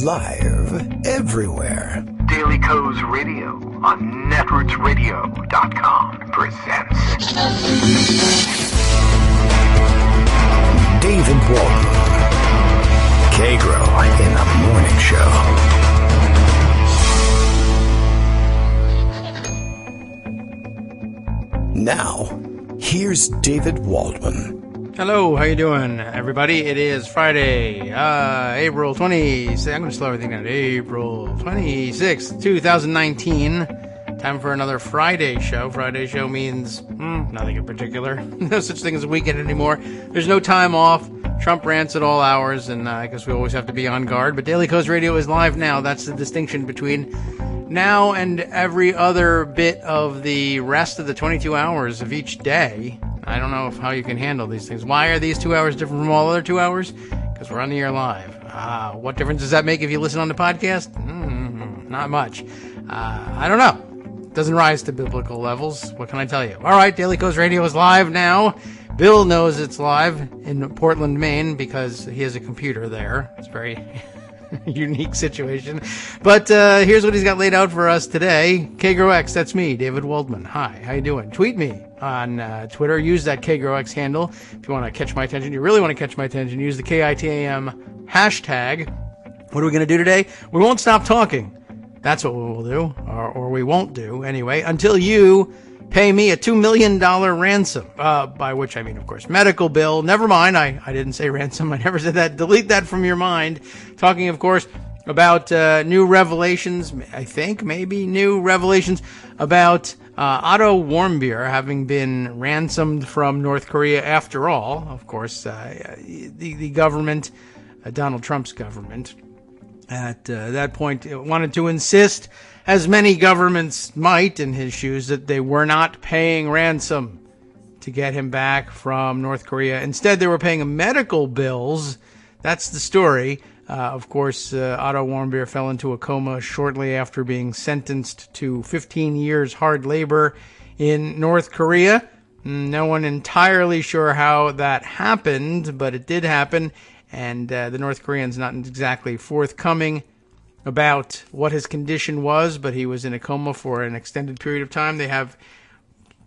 Live everywhere. Daily Co's Radio on netrootsradio.com presents David Walton. Kagro in the Morning Show. Now, here's David Waldman. Hello, how you doing, everybody? It is Friday, April 20th. I'm going to slow everything down. April 26th, 2019. Time for another Friday show. Friday show means nothing in particular. No such thing as a weekend anymore. There's no time off. Trump rants at all hours, and I guess we always have to be on guard. But Daily Co's Radio is live now. That's the distinction between now and every other bit of the rest of the 22 hours of each day. I don't know how you can handle these things. Why are these 2 hours different from all other 2 hours? Because we're on the air live. What difference does that make if you listen on the podcast? Not much. I don't know. Doesn't rise to biblical levels. What can I tell you? All right, Daily Co's Radio is live now. Bill knows it's live in Portland, Maine, because he has a computer there. It's a very unique situation. But here's what he's got laid out for us today. Kagro X, that's me, David Waldman. Hi, how you doing? Tweet me on Twitter. Use that Kagro X handle if you want to catch my attention. You really want to catch my attention. Use the KITAM hashtag. What are we going to do today? We won't stop talking. That's what we will do, or we won't do anyway, until you pay me a $2 million ransom, by which I mean, of course, medical bill. Never mind, I didn't say ransom. I never said that. Delete that from your mind. Talking, of course, about new revelations, I think, maybe new revelations about Otto Warmbier having been ransomed from North Korea after all. Of course, the government, Donald Trump's government, at that point wanted to insist, as many governments might in his shoes, that they were not paying ransom to get him back from North Korea. Instead, they were paying medical bills. That's the story. Of course, Otto Warmbier fell into a coma shortly after being sentenced to 15 years hard labor in North Korea. No one entirely sure how that happened, but it did happen. And the North Koreans not exactly forthcoming about what his condition was, but he was in a coma for an extended period of time. They have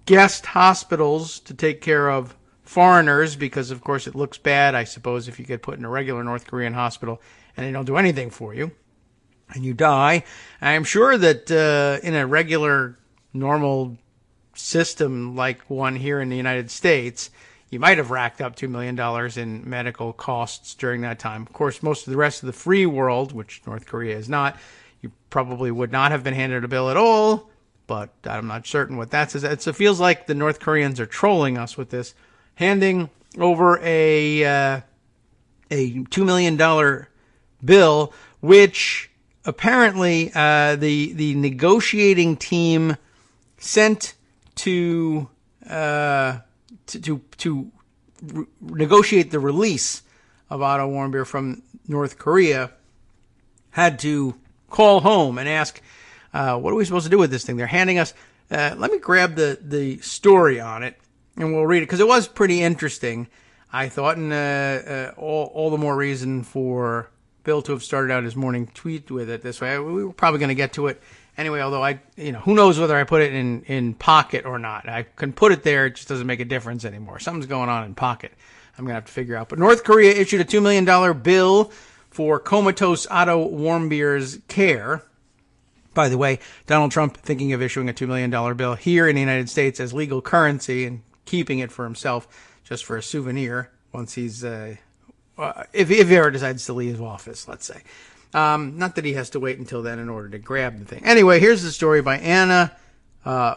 guest hospitals to take care of foreigners because, of course, it looks bad, I suppose, if you get put in a regular North Korean hospital and they don't do anything for you and you die. I'm sure that in a regular, normal system like one here in the United States, you might have racked up $2 million in medical costs during that time. Of course, most of the rest of the free world, which North Korea is not, you probably would not have been handed a bill at all, but I'm not certain what that says. It feels like the North Koreans are trolling us with this, handing over a $2 million bill, which apparently the negotiating team sent to negotiate the release of Otto Warmbier from North Korea had to call home and ask, what are we supposed to do with this thing? They're handing us, let me grab the story on it and we'll read it, because it was pretty interesting, I thought, and all the more reason for Bill to have started out his morning tweet with it this way. We were probably going to get to it anyway, although who knows whether I put it in Pocket or not. I can put it there, it just doesn't make a difference anymore. Something's going on in Pocket I'm going to have to figure out. But North Korea issued a $2 million bill for comatose Otto Warmbier's care. By the way, Donald Trump thinking of issuing a $2 million bill here in the United States as legal currency and keeping it for himself just for a souvenir once he's, if he ever decides to leave office, let's say. Not that he has to wait until then in order to grab the thing. Anyway, here's the story by Anna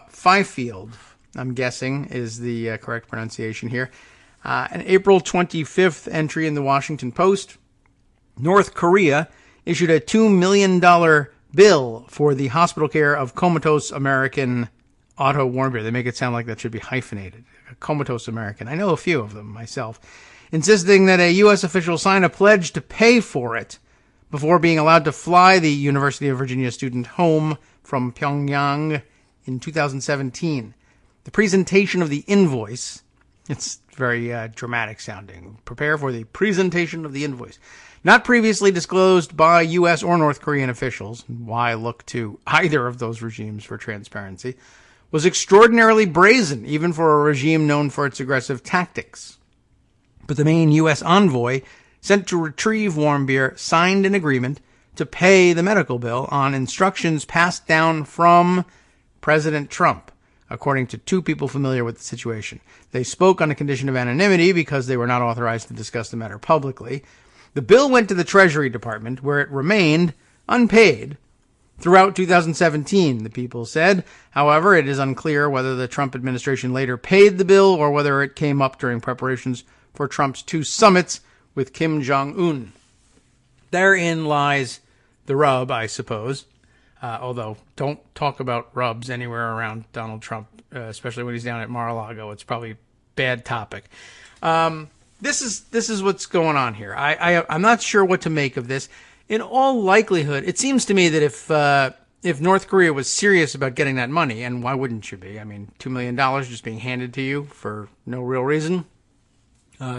Fifield, I'm guessing is the correct pronunciation here. An April 25th entry in the Washington Post. North Korea issued a $2 million bill for the hospital care of comatose American Otto Warmbier. They make it sound like that should be hyphenated. A comatose American. I know a few of them myself. Insisting that a U.S. official sign a pledge to pay for it before being allowed to fly the University of Virginia student home from Pyongyang in 2017. The presentation of the invoice It's very dramatic sounding. Prepare for the presentation of the invoice. Not previously disclosed by U.S. or North Korean officials, why look to either of those regimes for transparency, was extraordinarily brazen, even for a regime known for its aggressive tactics. But the main U.S. envoy sent to retrieve Warmbier signed an agreement to pay the medical bill on instructions passed down from President Trump, according to two people familiar with the situation. They spoke on a condition of anonymity because they were not authorized to discuss the matter publicly. The bill went to the Treasury Department, where it remained unpaid throughout 2017, the people said. However, it is unclear whether the Trump administration later paid the bill or whether it came up during preparations for Trump's 2 summits with Kim Jong-un. Therein lies the rub, I suppose. Although, don't talk about rubs anywhere around Donald Trump, especially when he's down at Mar-a-Lago. It's probably a bad topic. This is what's going on here. I'm not sure what to make of this. In all likelihood, it seems to me that if North Korea was serious about getting that money, and why wouldn't you be? I mean, $2 million just being handed to you for no real reason.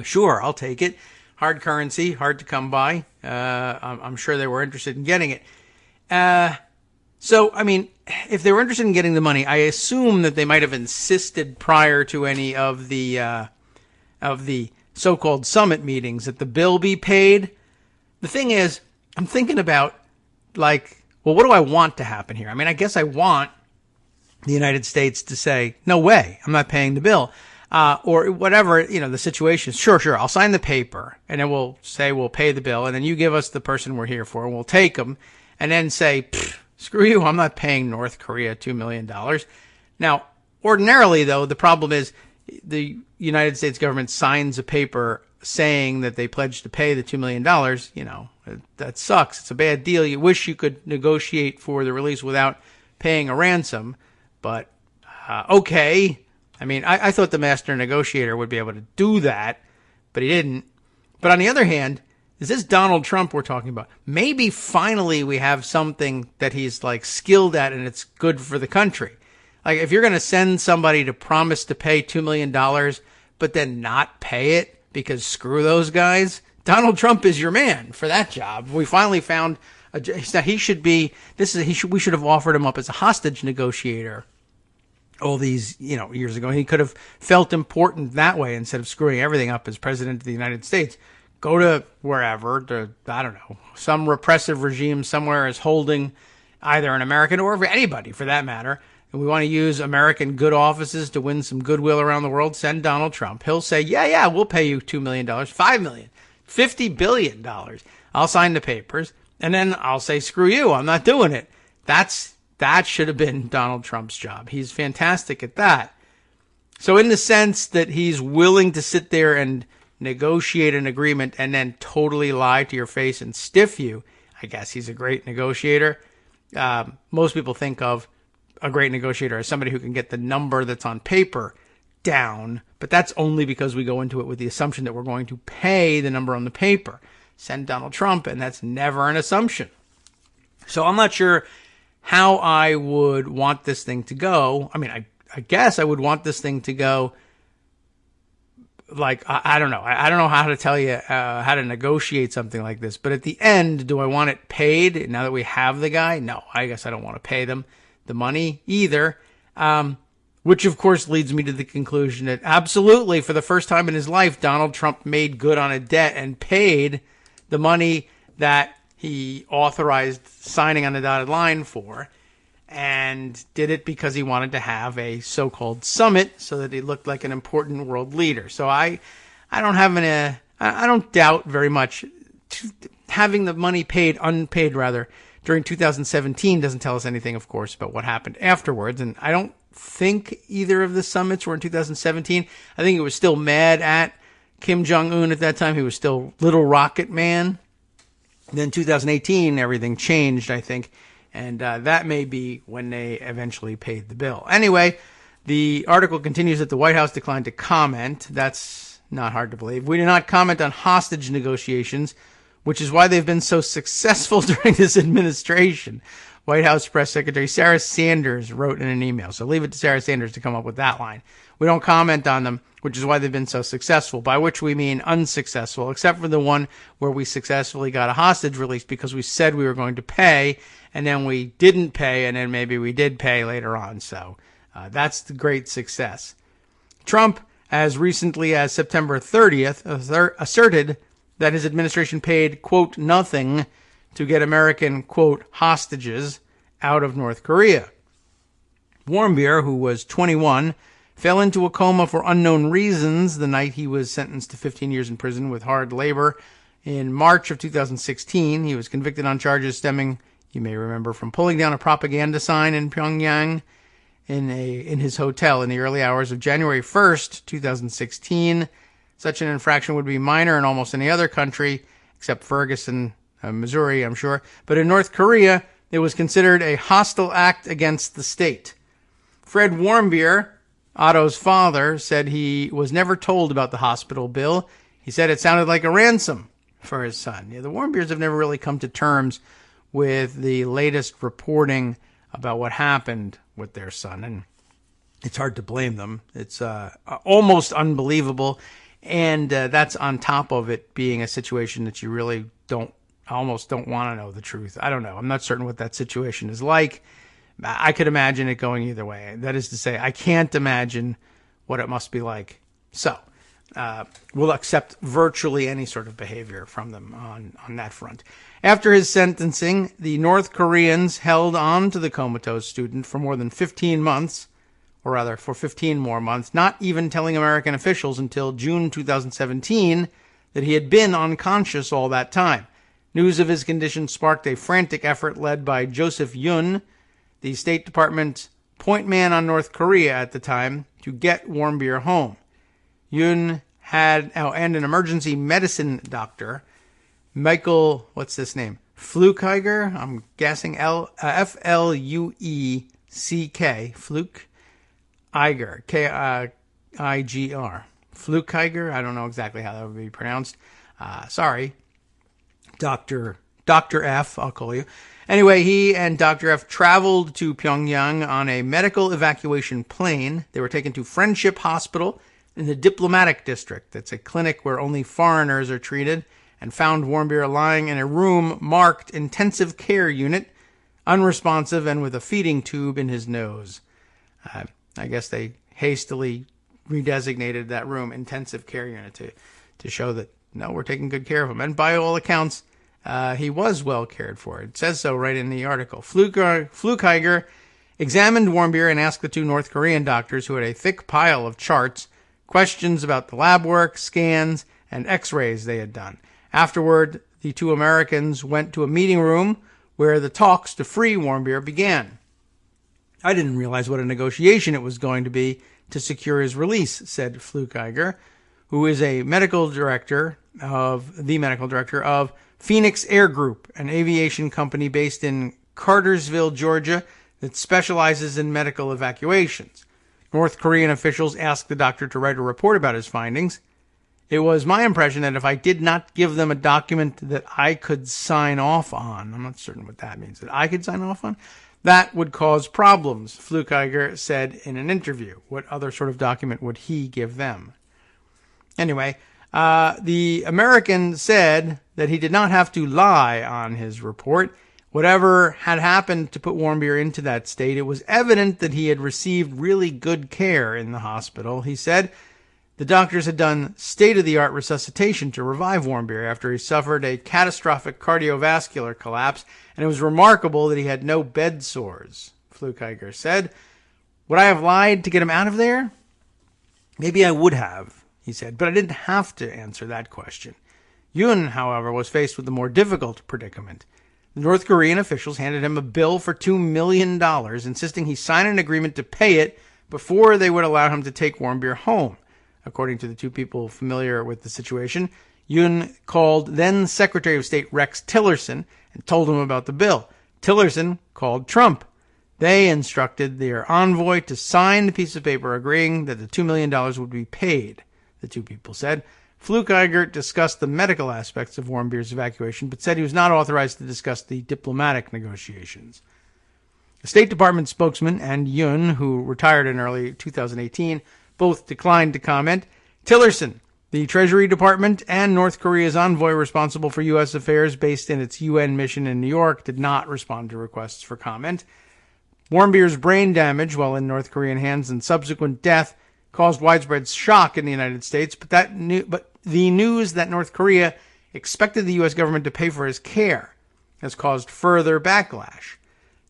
Sure, I'll take it. Hard currency, hard to come by. I'm sure they were interested in getting it. So, I mean, if they were interested in getting the money, I assume that they might have insisted prior to any of the so-called summit meetings that the bill be paid. The thing is, I'm thinking about, like, well, what do I want to happen here? I mean, I guess I want the United States to say, no way, I'm not paying the bill. Or whatever, the situation is. Sure, I'll sign the paper, and then we'll say we'll pay the bill, and then you give us the person we're here for, and we'll take them, and then say, screw you, I'm not paying North Korea $2 million. Now, ordinarily, though, the problem is the United States government signs a paper saying that they pledged to pay the $2 million. That sucks. It's a bad deal. You wish you could negotiate for the release without paying a ransom, but okay. I mean, I thought the master negotiator would be able to do that, but he didn't. But on the other hand, is this Donald Trump we're talking about? Maybe finally we have something that he's like skilled at and it's good for the country. Like if you're going to send somebody to promise to pay $2 million, but then not pay it because screw those guys, Donald Trump is your man for that job. We finally found we should have offered him up as a hostage negotiator all these, years ago. He could have felt important that way instead of screwing everything up as president of the United States. Go to wherever, I don't know, some repressive regime somewhere is holding either an American or anybody for that matter, and we want to use American good offices to win some goodwill around the world, send Donald Trump. He'll say, yeah, we'll pay you $2 million, $5 million, $50 billion. I'll sign the papers, and then I'll say, screw you, I'm not doing it. That should have been Donald Trump's job. He's fantastic at that. So in the sense that he's willing to sit there and negotiate an agreement and then totally lie to your face and stiff you, I guess he's a great negotiator. Most people think of a great negotiator as somebody who can get the number that's on paper down, but that's only because we go into it with the assumption that we're going to pay the number on the paper. Send Donald Trump, and that's never an assumption. So I'm not sure how I would want this thing to go. I mean, I guess I would want this thing to go like, I don't know. I don't know how to tell you how to negotiate something like this. But at the end, do I want it paid now that we have the guy? No, I guess I don't want to pay them the money either. Which, of course, leads me to the conclusion that absolutely, for the first time in his life, Donald Trump made good on a debt and paid the money that he authorized signing on the dotted line for, and did it because he wanted to have a so-called summit so that he looked like an important world leader. So I don't doubt very much having the money unpaid during 2017 doesn't tell us anything, of course, about what happened afterwards. And I don't think either of the summits were in 2017. I think he was still mad at Kim Jong-un at that time. He was still Little Rocket Man. Then 2018, everything changed, I think. And that may be when they eventually paid the bill. Anyway, the article continues that the White House declined to comment. That's not hard to believe. We do not comment on hostage negotiations, which is why they've been so successful during this administration. White House Press Secretary Sarah Sanders wrote in an email. So leave it to Sarah Sanders to come up with that line. We don't comment on them, which is why they've been so successful, by which we mean unsuccessful, except for the one where we successfully got a hostage release because we said we were going to pay, and then we didn't pay, and then maybe we did pay later on. So that's the great success. Trump, as recently as September 30th, asserted that his administration paid, quote, nothing to get American, quote, hostages out of North Korea. Warmbier, who was 21, fell into a coma for unknown reasons the night he was sentenced to 15 years in prison with hard labor. In March of 2016, he was convicted on charges stemming, you may remember, from pulling down a propaganda sign in Pyongyang in his hotel in the early hours of January 1st, 2016. Such an infraction would be minor in almost any other country, except Ferguson, Missouri, I'm sure. But in North Korea, it was considered a hostile act against the state. Fred Warmbier, Otto's father, said he was never told about the hospital bill. He said it sounded like a ransom for his son. Yeah, the Warmbiers have never really come to terms with the latest reporting about what happened with their son, and it's hard to blame them. It's almost unbelievable, and that's on top of it being a situation that you really almost don't want to know the truth. I don't know. I'm not certain what that situation is like. I could imagine it going either way. That is to say, I can't imagine what it must be like. So we'll accept virtually any sort of behavior from them on that front. After his sentencing, the North Koreans held on to the comatose student for more than 15 months, or rather for 15 more months, not even telling American officials until June 2017 that he had been unconscious all that time. News of his condition sparked a frantic effort led by Joseph Yun, the State Department point man on North Korea at the time, to get Warmbier home. Yun and an emergency medicine doctor, Michael, what's this name? Flukiger? I'm guessing F-L-U-E-C-K. Flukiger. K-I-G-R. Flukiger? I don't know exactly how that would be pronounced. Sorry. Dr. F, I'll call you. Anyway, he and Dr. F traveled to Pyongyang on a medical evacuation plane. They were taken to Friendship Hospital in the Diplomatic District. That's a clinic where only foreigners are treated, and found Warmbier lying in a room marked intensive care unit, unresponsive and with a feeding tube in his nose. I guess they hastily redesignated that room intensive care unit to show that, no, we're taking good care of him. And by all accounts, he was well cared for. It says so right in the article. Flukiger examined Warmbier and asked the two North Korean doctors, who had a thick pile of charts, questions about the lab work, scans, and x-rays they had done. Afterward, the two Americans went to a meeting room where the talks to free Warmbier began. I didn't realize what a negotiation it was going to be to secure his release, said Flukiger, who is the medical director of Phoenix Air Group, an aviation company based in Cartersville, Georgia, that specializes in medical evacuations. North Korean officials asked the doctor to write a report about his findings. It was my impression that if I did not give them a document that I could sign off on, I'm not certain what that means, that I could sign off on, that would cause problems, Flukiger said in an interview. What other sort of document would he give them? Anyway, the American said that he did not have to lie on his report. Whatever had happened to put Warmbier into that state, it was evident that he had received really good care in the hospital. He said the doctors had done state-of-the-art resuscitation to revive Warmbier after he suffered a catastrophic cardiovascular collapse, and it was remarkable that he had no bed sores, Flukiger said. Would I have lied to get him out of there? Maybe I would have, he said, but I didn't have to answer that question. Yun, however, was faced with a more difficult predicament. The North Korean officials handed him a bill for $2 million, insisting he sign an agreement to pay it before they would allow him to take Warmbier home. According to the two people familiar with the situation, Yun called then Secretary of State Rex Tillerson and told him about the bill. Tillerson called Trump. They instructed their envoy to sign the piece of paper agreeing that the $2 million would be paid, the two people said. Flukiger discussed the medical aspects of Warmbier's evacuation, but said he was not authorized to discuss the diplomatic negotiations. The State Department spokesman and Yoon, who retired in early 2018, both declined to comment. Tillerson, the Treasury Department and North Korea's envoy responsible for U.S. affairs based in its UN mission in New York, did not respond to requests for comment. Warmbier's brain damage while in North Korean hands and subsequent death caused widespread shock in the United States, but the news that North Korea expected the U.S. government to pay for his care has caused further backlash.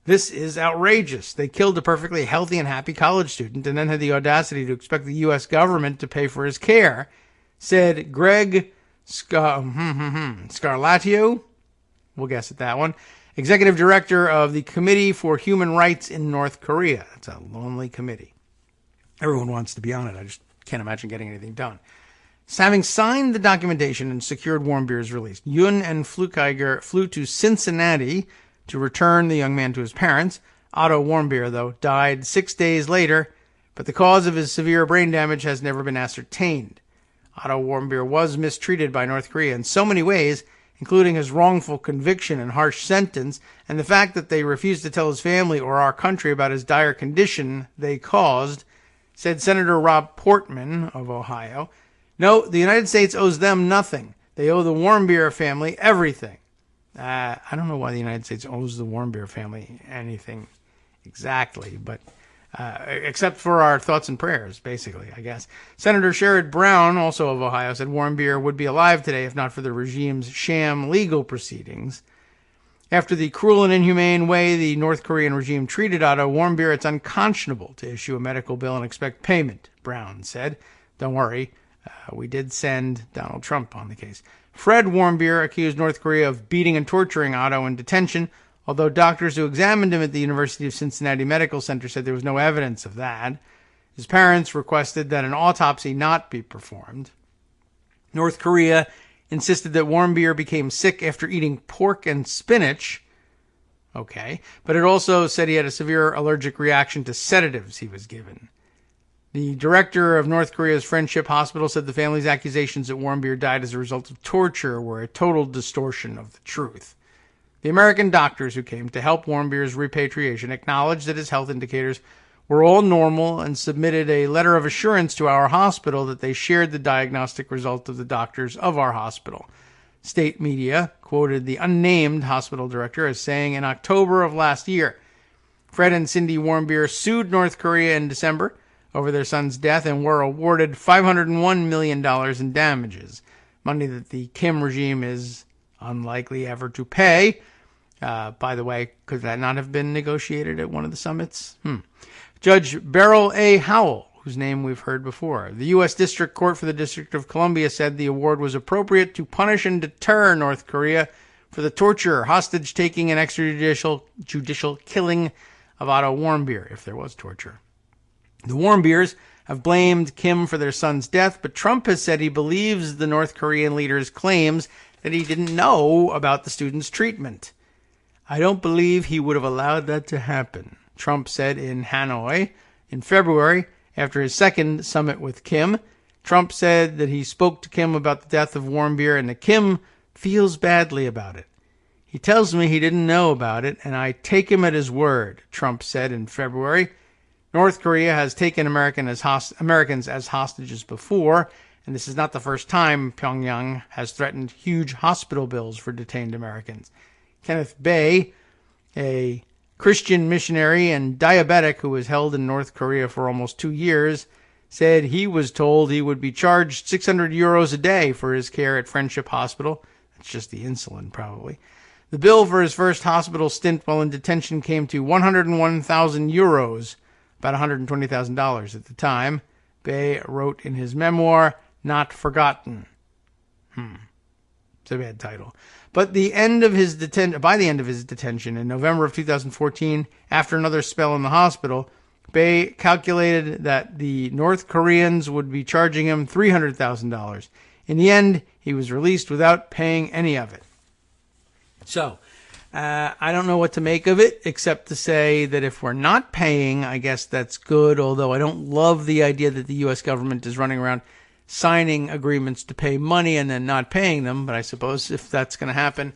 This is outrageous. They killed a perfectly healthy and happy college student and then had the audacity to expect the U.S. government to pay for his care, said Greg Scarlatio, we'll guess at that one, executive director of the Committee for Human Rights in North Korea. That's a lonely committee. Everyone wants to be on it. I just can't imagine getting anything done. So having signed the documentation and secured Warmbier's release, Yoon and Kagro flew to Cincinnati to return the young man to his parents. Otto Warmbier, though, died 6 days later, but the cause of his severe brain damage has never been ascertained. Otto Warmbier was mistreated by North Korea in so many ways, including his wrongful conviction and harsh sentence, and the fact that they refused to tell his family or our country about his dire condition they caused, said Senator Rob Portman of Ohio. No, the United States owes them nothing. They owe the Warmbier family everything. I don't know why the United States owes the Warmbier family anything exactly, but except for our thoughts and prayers, basically, I guess. Senator Sherrod Brown, also of Ohio, said Warmbier would be alive today if not for the regime's sham legal proceedings. After the cruel and inhumane way the North Korean regime treated Otto Warmbier, it's unconscionable to issue a medical bill and expect payment, Brown said. Don't worry, we did send Donald Trump on the case. Fred Warmbier accused North Korea of beating and torturing Otto in detention, although doctors who examined him at the University of Cincinnati Medical Center said there was no evidence of that. His parents requested that an autopsy not be performed. North Korea insisted that Warmbier became sick after eating pork and spinach. Okay, but it also said he had a severe allergic reaction to sedatives he was given. The director of North Korea's Friendship Hospital said the family's accusations that Warmbier died as a result of torture were a total distortion of the truth. The American doctors who came to help Warmbier's repatriation acknowledged that his health indicators were all normal and submitted a letter of assurance to our hospital that they shared the diagnostic result of the doctors of our hospital. State media quoted the unnamed hospital director as saying in October of last year, Fred and Cindy Warmbier sued North Korea in December over their son's death and were awarded $501 million in damages, money that the Kim regime is unlikely ever to pay. By the way, could that not have been negotiated at one of the summits? Judge Beryl A. Howell, whose name we've heard before, the U.S. District Court for the District of Columbia, said the award was appropriate to punish and deter North Korea for the torture, hostage-taking, and extrajudicial killing of Otto Warmbier, if there was torture. The Warmbiers have blamed Kim for their son's death, but Trump has said he believes the North Korean leader's claims that he didn't know about the student's treatment. I don't believe he would have allowed that to happen, Trump said in Hanoi in February after his second summit with Kim. Trump said that he spoke to Kim about the death of Warmbier and that Kim feels badly about it. He tells me he didn't know about it, and I take him at his word, Trump said in February. North Korea has taken Americans as hostages before, and this is not the first time Pyongyang has threatened huge hospital bills for detained Americans. Kenneth Bae, a Christian missionary and diabetic who was held in North Korea for almost 2 years, said he was told he would be charged 600 euros a day for his care at Friendship Hospital. That's just the insulin, probably. The bill for his first hospital stint while in detention came to 101,000 euros, about $120,000 at the time. Bae wrote in his memoir, Not Forgotten. It's a bad title. But by the end of his detention in November of 2014, after another spell in the hospital, Bae calculated that the North Koreans would be charging him $300,000. In the end, he was released without paying any of it. So, I don't know what to make of it, except to say that if we're not paying, I guess that's good, although I don't love the idea that the U.S. government is running around signing agreements to pay money and then not paying them. But I suppose if that's going to happen,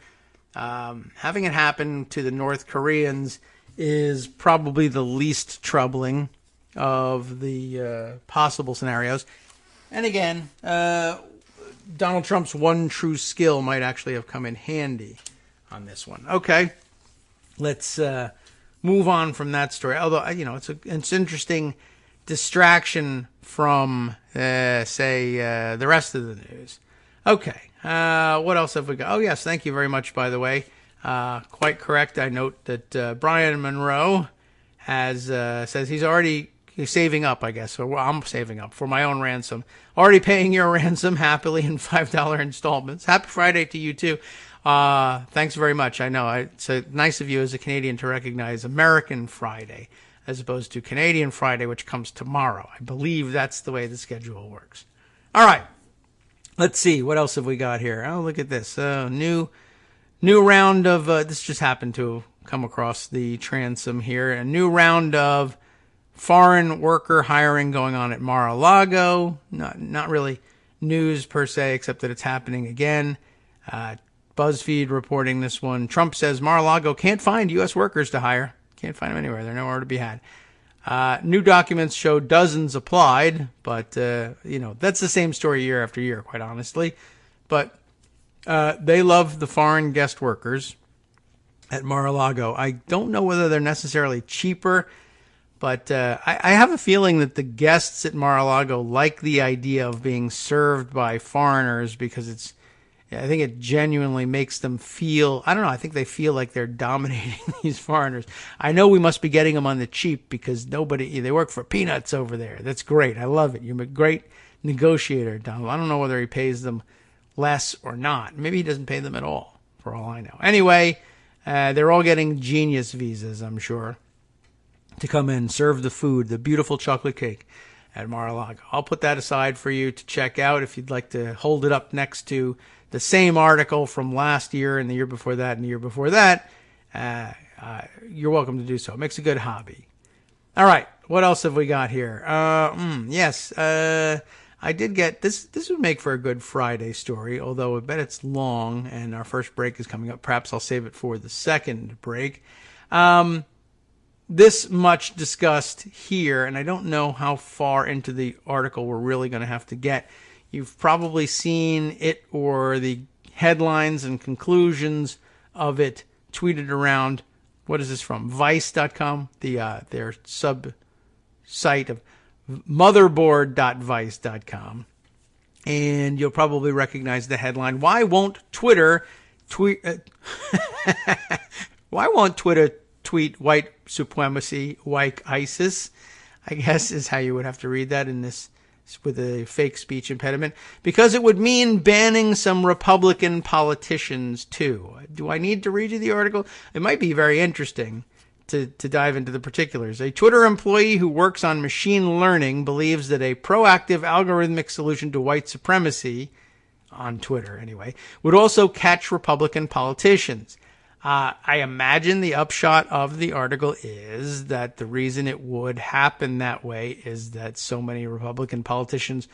having it happen to the North Koreans is probably the least troubling of the possible scenarios. And again, Donald Trump's one true skill might actually have come in handy on this one. Okay, let's move on from that story. Although, it's interesting distraction from, the rest of the news. Okay, what else have we got? Oh, yes, thank you very much, by the way. Quite correct. I note that Brian Monroe says he's saving up, I guess. So I'm saving up for my own ransom. Already paying your ransom happily in $5 installments. Happy Friday to you, too. Thanks very much. I know it's nice of you as a Canadian to recognize American Friday as opposed to Canadian Friday, which comes tomorrow. I believe that's the way the schedule works. All right. Let's see. What else have we got here? Oh, look at this. New round of, this just happened to come across the transom here. A new round of foreign worker hiring going on at Mar-a-Lago. Not really news per se, except that it's happening again. BuzzFeed reporting this one. Trump says Mar-a-Lago can't find U.S. workers to hire. Can't find them anywhere. They're nowhere to be had. New documents show dozens applied, but, that's the same story year after year, quite honestly. But they love the foreign guest workers at Mar-a-Lago. I don't know whether they're necessarily cheaper, but I have a feeling that the guests at Mar-a-Lago like the idea of being served by foreigners because I think it genuinely makes them feel, I don't know, I think they feel like they're dominating these foreigners. I know we must be getting them on the cheap because they work for peanuts over there. That's great. I love it. You're a great negotiator, Donald. I don't know whether he pays them less or not. Maybe he doesn't pay them at all, for all I know. Anyway, they're all getting genius visas, I'm sure, to come in, serve the food, the beautiful chocolate cake at Mar-a-Lago. I'll put that aside for you to check out if you'd like to hold it up next to the same article from last year and the year before that and the year before that. You're welcome to do so. It makes a good hobby. All right. What else have we got here? Yes. I did get this. This would make for a good Friday story, although I bet it's long and our first break is coming up. Perhaps I'll save it for the second break. This much discussed here, and I don't know how far into the article we're really going to have to get. You've probably seen it or the headlines and conclusions of it tweeted around. What is this from? Vice.com, their sub-site of motherboard.vice.com. And you'll probably recognize the headline. Why won't Twitter tweet white supremacy, white ISIS? I guess is how you would have to read that in this with a fake speech impediment. Because it would mean banning some Republican politicians too. Do I need to read you the article? It might be very interesting to dive into the particulars. A Twitter employee who works on machine learning believes that a proactive algorithmic solution to white supremacy, on Twitter anyway, would also catch Republican politicians. I imagine the upshot of the article is that the reason it would happen that way is that so many Republican politicians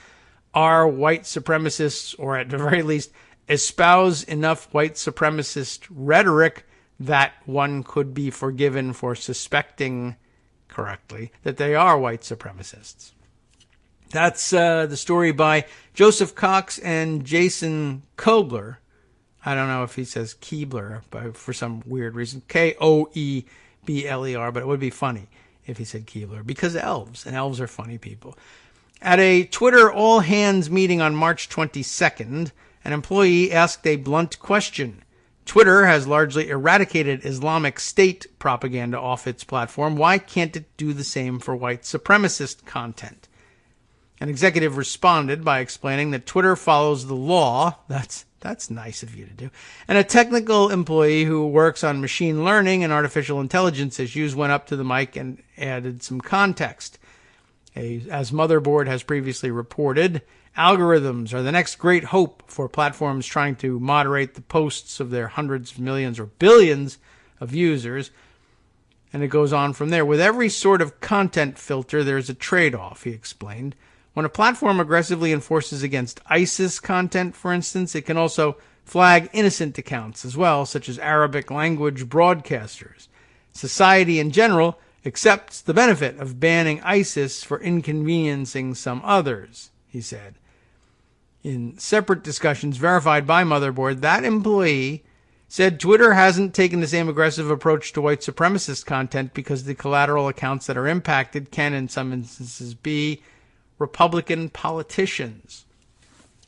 are white supremacists, or at the very least espouse enough white supremacist rhetoric that one could be forgiven for suspecting correctly that they are white supremacists. That's the story by Joseph Cox and Jason Kobler. I don't know if he says Keebler, but for some weird reason. Koebler, but it would be funny if he said Keebler, because elves, and elves are funny people. At a Twitter all-hands meeting on March 22nd, an employee asked a blunt question. Twitter has largely eradicated Islamic State propaganda off its platform. Why can't it do the same for white supremacist content? An executive responded by explaining that Twitter follows the law. That's nice of you to do. And a technical employee who works on machine learning and artificial intelligence issues went up to the mic and added some context. As Motherboard has previously reported, algorithms are the next great hope for platforms trying to moderate the posts of their hundreds of millions or billions of users. And it goes on from there. With every sort of content filter, there's a trade-off, he explained. When a platform aggressively enforces against ISIS content, for instance, it can also flag innocent accounts as well, such as Arabic language broadcasters. society in general accepts the benefit of banning ISIS for inconveniencing some others, he said. In separate discussions verified by Motherboard, that employee said Twitter hasn't taken the same aggressive approach to white supremacist content because the collateral accounts that are impacted can, in some instances, be Republican politicians.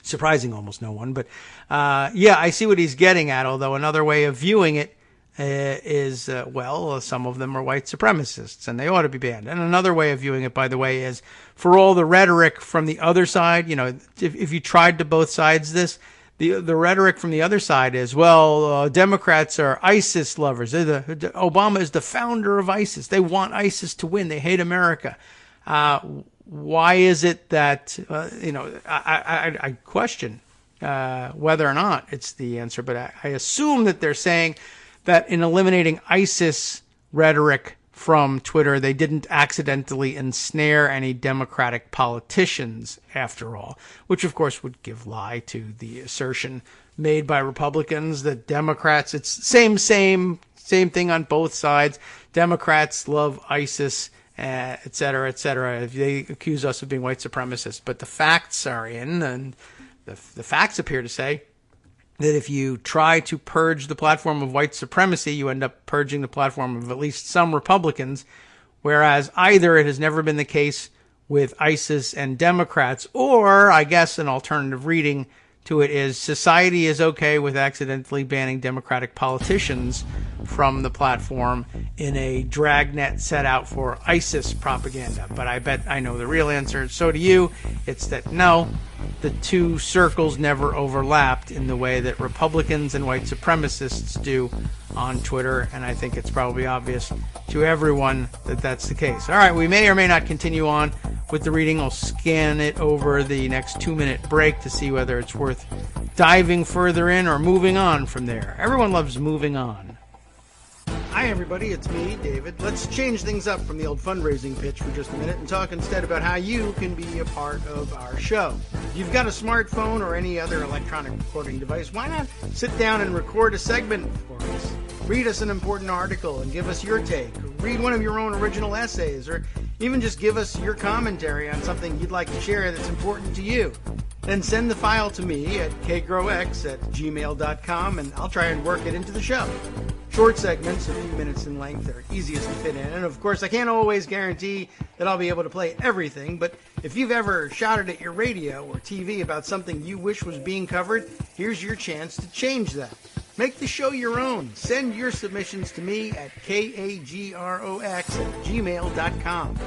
Surprising almost no one, but yeah, I see what he's getting at, although another way of viewing it is, well, some of them are white supremacists, and they ought to be banned. And another way of viewing it, by the way, is for all the rhetoric from the other side, you know, if you tried to both sides this, the rhetoric from the other side is, well, Democrats are ISIS lovers. Obama is the founder of ISIS. They want ISIS to win. They hate America. Why is it that, you know, I question whether or not it's the answer, but I assume that they're saying that in eliminating ISIS rhetoric from Twitter, they didn't accidentally ensnare any Democratic politicians, after all, which of course would give lie to the assertion made by Republicans that Democrats, it's same thing on both sides. Democrats love ISIS, et cetera, et cetera. If they accuse us of being white supremacists, but the facts are in, and the facts appear to say that if you try to purge the platform of white supremacy, you end up purging the platform of at least some Republicans, whereas either it has never been the case with ISIS and Democrats, or I guess an alternative reading to it is society is okay with accidentally banning Democratic politicians from the platform in a dragnet set out for ISIS propaganda. But I bet I know the real answer. So do you. It's that no, the two circles never overlapped in the way that Republicans and white supremacists do on Twitter, and I think it's probably obvious to everyone that that's the case. All right, we may or may not continue on with the reading. I'll scan it over the next 2-minute break to see whether it's worth diving further in or moving on from there. Everyone loves moving on. Hi everybody, it's me, David. Let's change things up from the old fundraising pitch for just a minute and talk instead about how you can be a part of our show. If you've got a smartphone or any other electronic recording device, why not sit down and record a segment for us? Read us an important article and give us your take. Or read one of your own original essays, or even just give us your commentary on something you'd like to share that's important to you. Then send the file to me at kagrox@gmail.com, and I'll try and work it into the show. Short segments, a few minutes in length, are easiest to fit in. And of course, I can't always guarantee that I'll be able to play everything, but if you've ever shouted at your radio or TV about something you wish was being covered, here's your chance to change that. Make the show your own. Send your submissions to me at kagrox@gmail.com.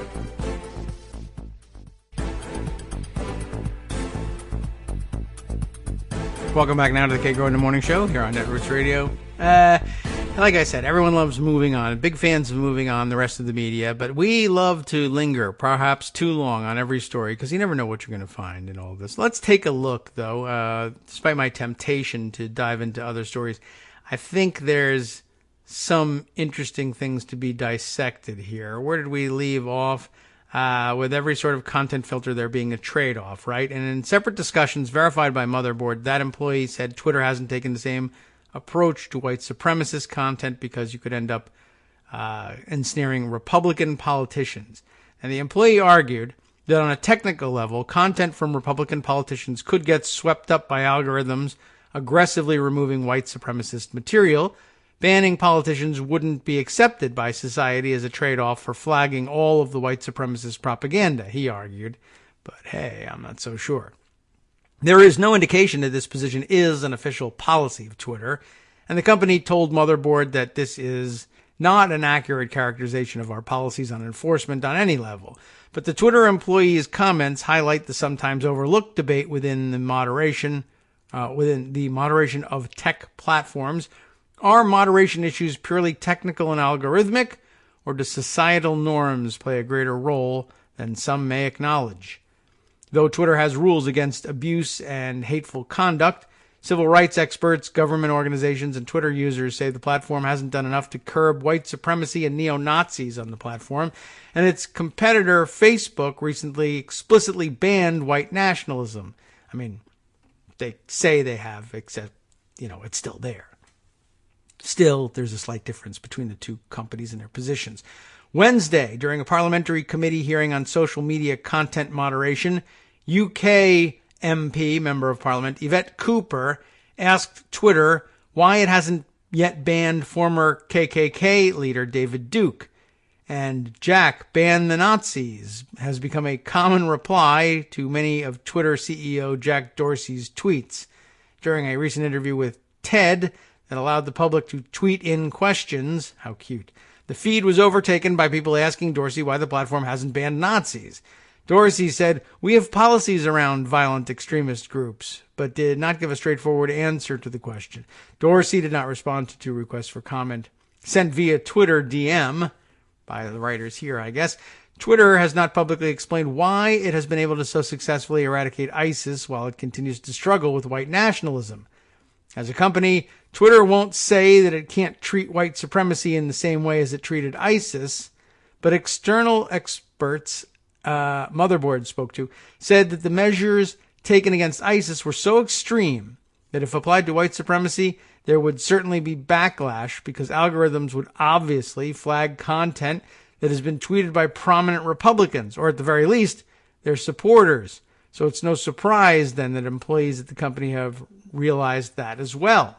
Welcome back now to the Kagro in the Morning Show here on Netroots Radio. Like I said, everyone loves moving on. Big fans of moving on, the rest of the media. But we love to linger, perhaps too long, on every story because you never know what you're going to find in all of this. Let's take a look, though. Despite my temptation to dive into other stories, I think there's some interesting things to be dissected here. Where did we leave off? With every sort of content filter there being a trade-off, right? And in separate discussions verified by Motherboard, that employee said Twitter hasn't taken the same approach to white supremacist content because you could end up ensnaring Republican politicians. And the employee argued that on a technical level, content from Republican politicians could get swept up by algorithms aggressively removing white supremacist material. Banning politicians wouldn't be accepted by society as a trade-off for flagging all of the white supremacist propaganda, he argued. But hey, I'm not so sure. There is no indication that this position is an official policy of Twitter, and the company told Motherboard that this is not an accurate characterization of our policies on enforcement on any level. But the Twitter employee's comments highlight the sometimes overlooked debate within the moderation of tech platforms. Are moderation issues purely technical and algorithmic, or do societal norms play a greater role than some may acknowledge? Though Twitter has rules against abuse and hateful conduct, civil rights experts, government organizations, and Twitter users say the platform hasn't done enough to curb white supremacy and neo-Nazis on the platform, and its competitor Facebook recently explicitly banned white nationalism. I mean, they say they have, except, it's still there. Still, there's a slight difference between the two companies and their positions. Wednesday, during a parliamentary committee hearing on social media content moderation, UK MP, Member of Parliament, Yvette Cooper, asked Twitter why it hasn't yet banned former KKK leader David Duke. And Jack, ban the Nazis, has become a common reply to many of Twitter CEO Jack Dorsey's tweets. During a recent interview with TED that allowed the public to tweet in questions, how cute, the feed was overtaken by people asking Dorsey why the platform hasn't banned Nazis. Dorsey said, "We have policies around violent extremist groups," but did not give a straightforward answer to the question. Dorsey did not respond to two requests for comment sent via Twitter DM by the writers here, I guess. Twitter has not publicly explained why it has been able to so successfully eradicate ISIS while it continues to struggle with white nationalism. As a company, Twitter won't say that it can't treat white supremacy in the same way as it treated ISIS, but external experts Motherboard spoke to said that the measures taken against ISIS were so extreme that if applied to white supremacy, there would certainly be backlash because algorithms would obviously flag content that has been tweeted by prominent Republicans, or at the very least, their supporters. So it's no surprise then that employees at the company have realized that as well.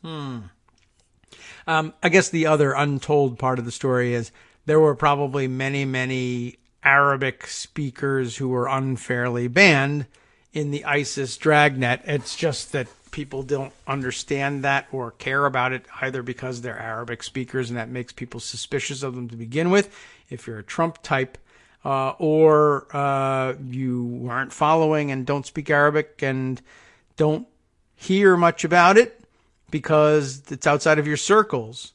I guess the other untold part of the story is there were probably many, many Arabic speakers who were unfairly banned in the ISIS dragnet. It's just that people don't understand that or care about it either because they're Arabic speakers and that makes people suspicious of them to begin with. If you're a Trump type or you aren't following and don't speak Arabic and don't hear much about it because it's outside of your circles.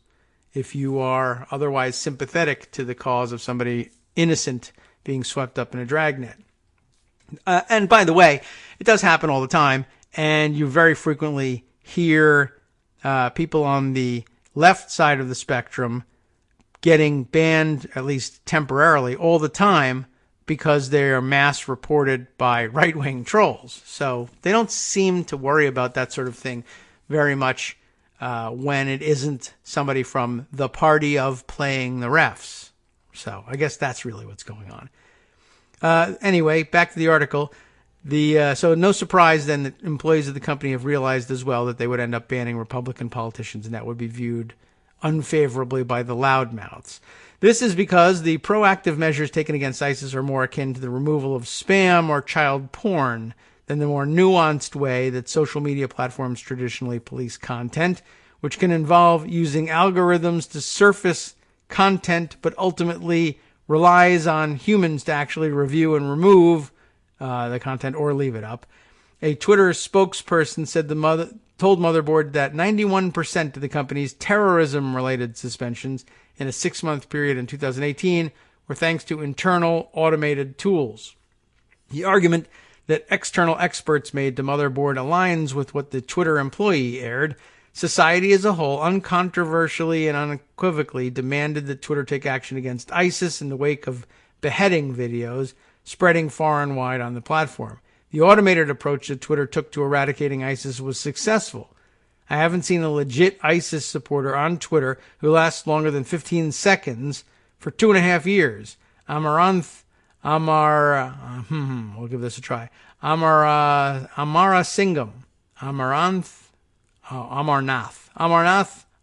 If you are otherwise sympathetic to the cause of somebody innocent being swept up in a dragnet. And by the way, it does happen all the time, and you very frequently hear people on the left side of the spectrum getting banned, at least temporarily, all the time because they are mass reported by right-wing trolls. So they don't seem to worry about that sort of thing very much when it isn't somebody from the party of playing the refs. So I guess that's really what's going on. Anyway, back to the article. So no surprise then that employees of the company have realized as well that they would end up banning Republican politicians, and that would be viewed unfavorably by the loudmouths. This is because the proactive measures taken against ISIS are more akin to the removal of spam or child porn than the more nuanced way that social media platforms traditionally police content, which can involve using algorithms to surface content, but ultimately relies on humans to actually review and remove the content or leave it up. A Twitter spokesperson said told Motherboard that 91% of the company's terrorism-related suspensions in a 6-month period in 2018 were thanks to internal automated tools. The argument that external experts made to Motherboard aligns with what the Twitter employee aired. Society as a whole uncontroversially and unequivocally demanded that Twitter take action against ISIS in the wake of beheading videos spreading far and wide on the platform. The automated approach that Twitter took to eradicating ISIS was successful. I haven't seen a legit ISIS supporter on Twitter who lasts longer than 15 seconds for 2.5 years. We'll give this a try. Amarnath,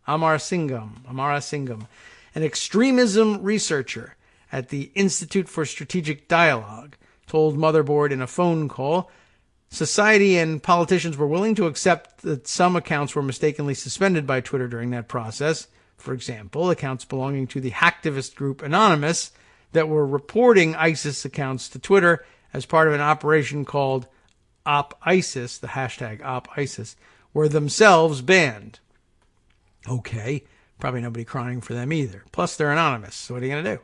Amar Singham, an extremism researcher at the Institute for Strategic Dialogue, told Motherboard in a phone call, society and politicians were willing to accept that some accounts were mistakenly suspended by Twitter during that process. For example, accounts belonging to the hacktivist group Anonymous that were reporting ISIS accounts to Twitter as part of an operation called OpISIS, the hashtag OpISIS, were themselves banned. Okay, probably nobody crying for them either. Plus, they're anonymous, so what are you going to do?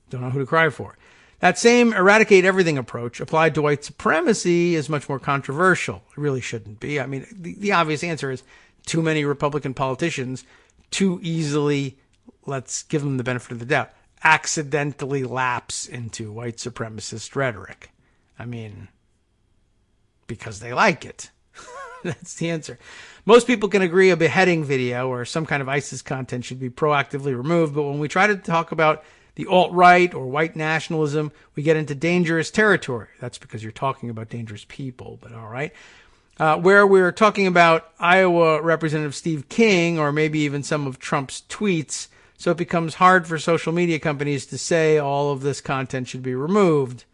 Don't know who to cry for. That same eradicate everything approach applied to white supremacy is much more controversial. It really shouldn't be. I mean, the obvious answer is too many Republican politicians too easily, let's give them the benefit of the doubt, accidentally lapse into white supremacist rhetoric. I mean, because they like it. That's the answer. Most people can agree a beheading video or some kind of ISIS content should be proactively removed, but when we try to talk about the alt-right or white nationalism, we get into dangerous territory. That's because you're talking about dangerous people, but all right. Where we're talking about Iowa Representative Steve King or maybe even some of Trump's tweets, so it becomes hard for social media companies to say all of this content should be removed,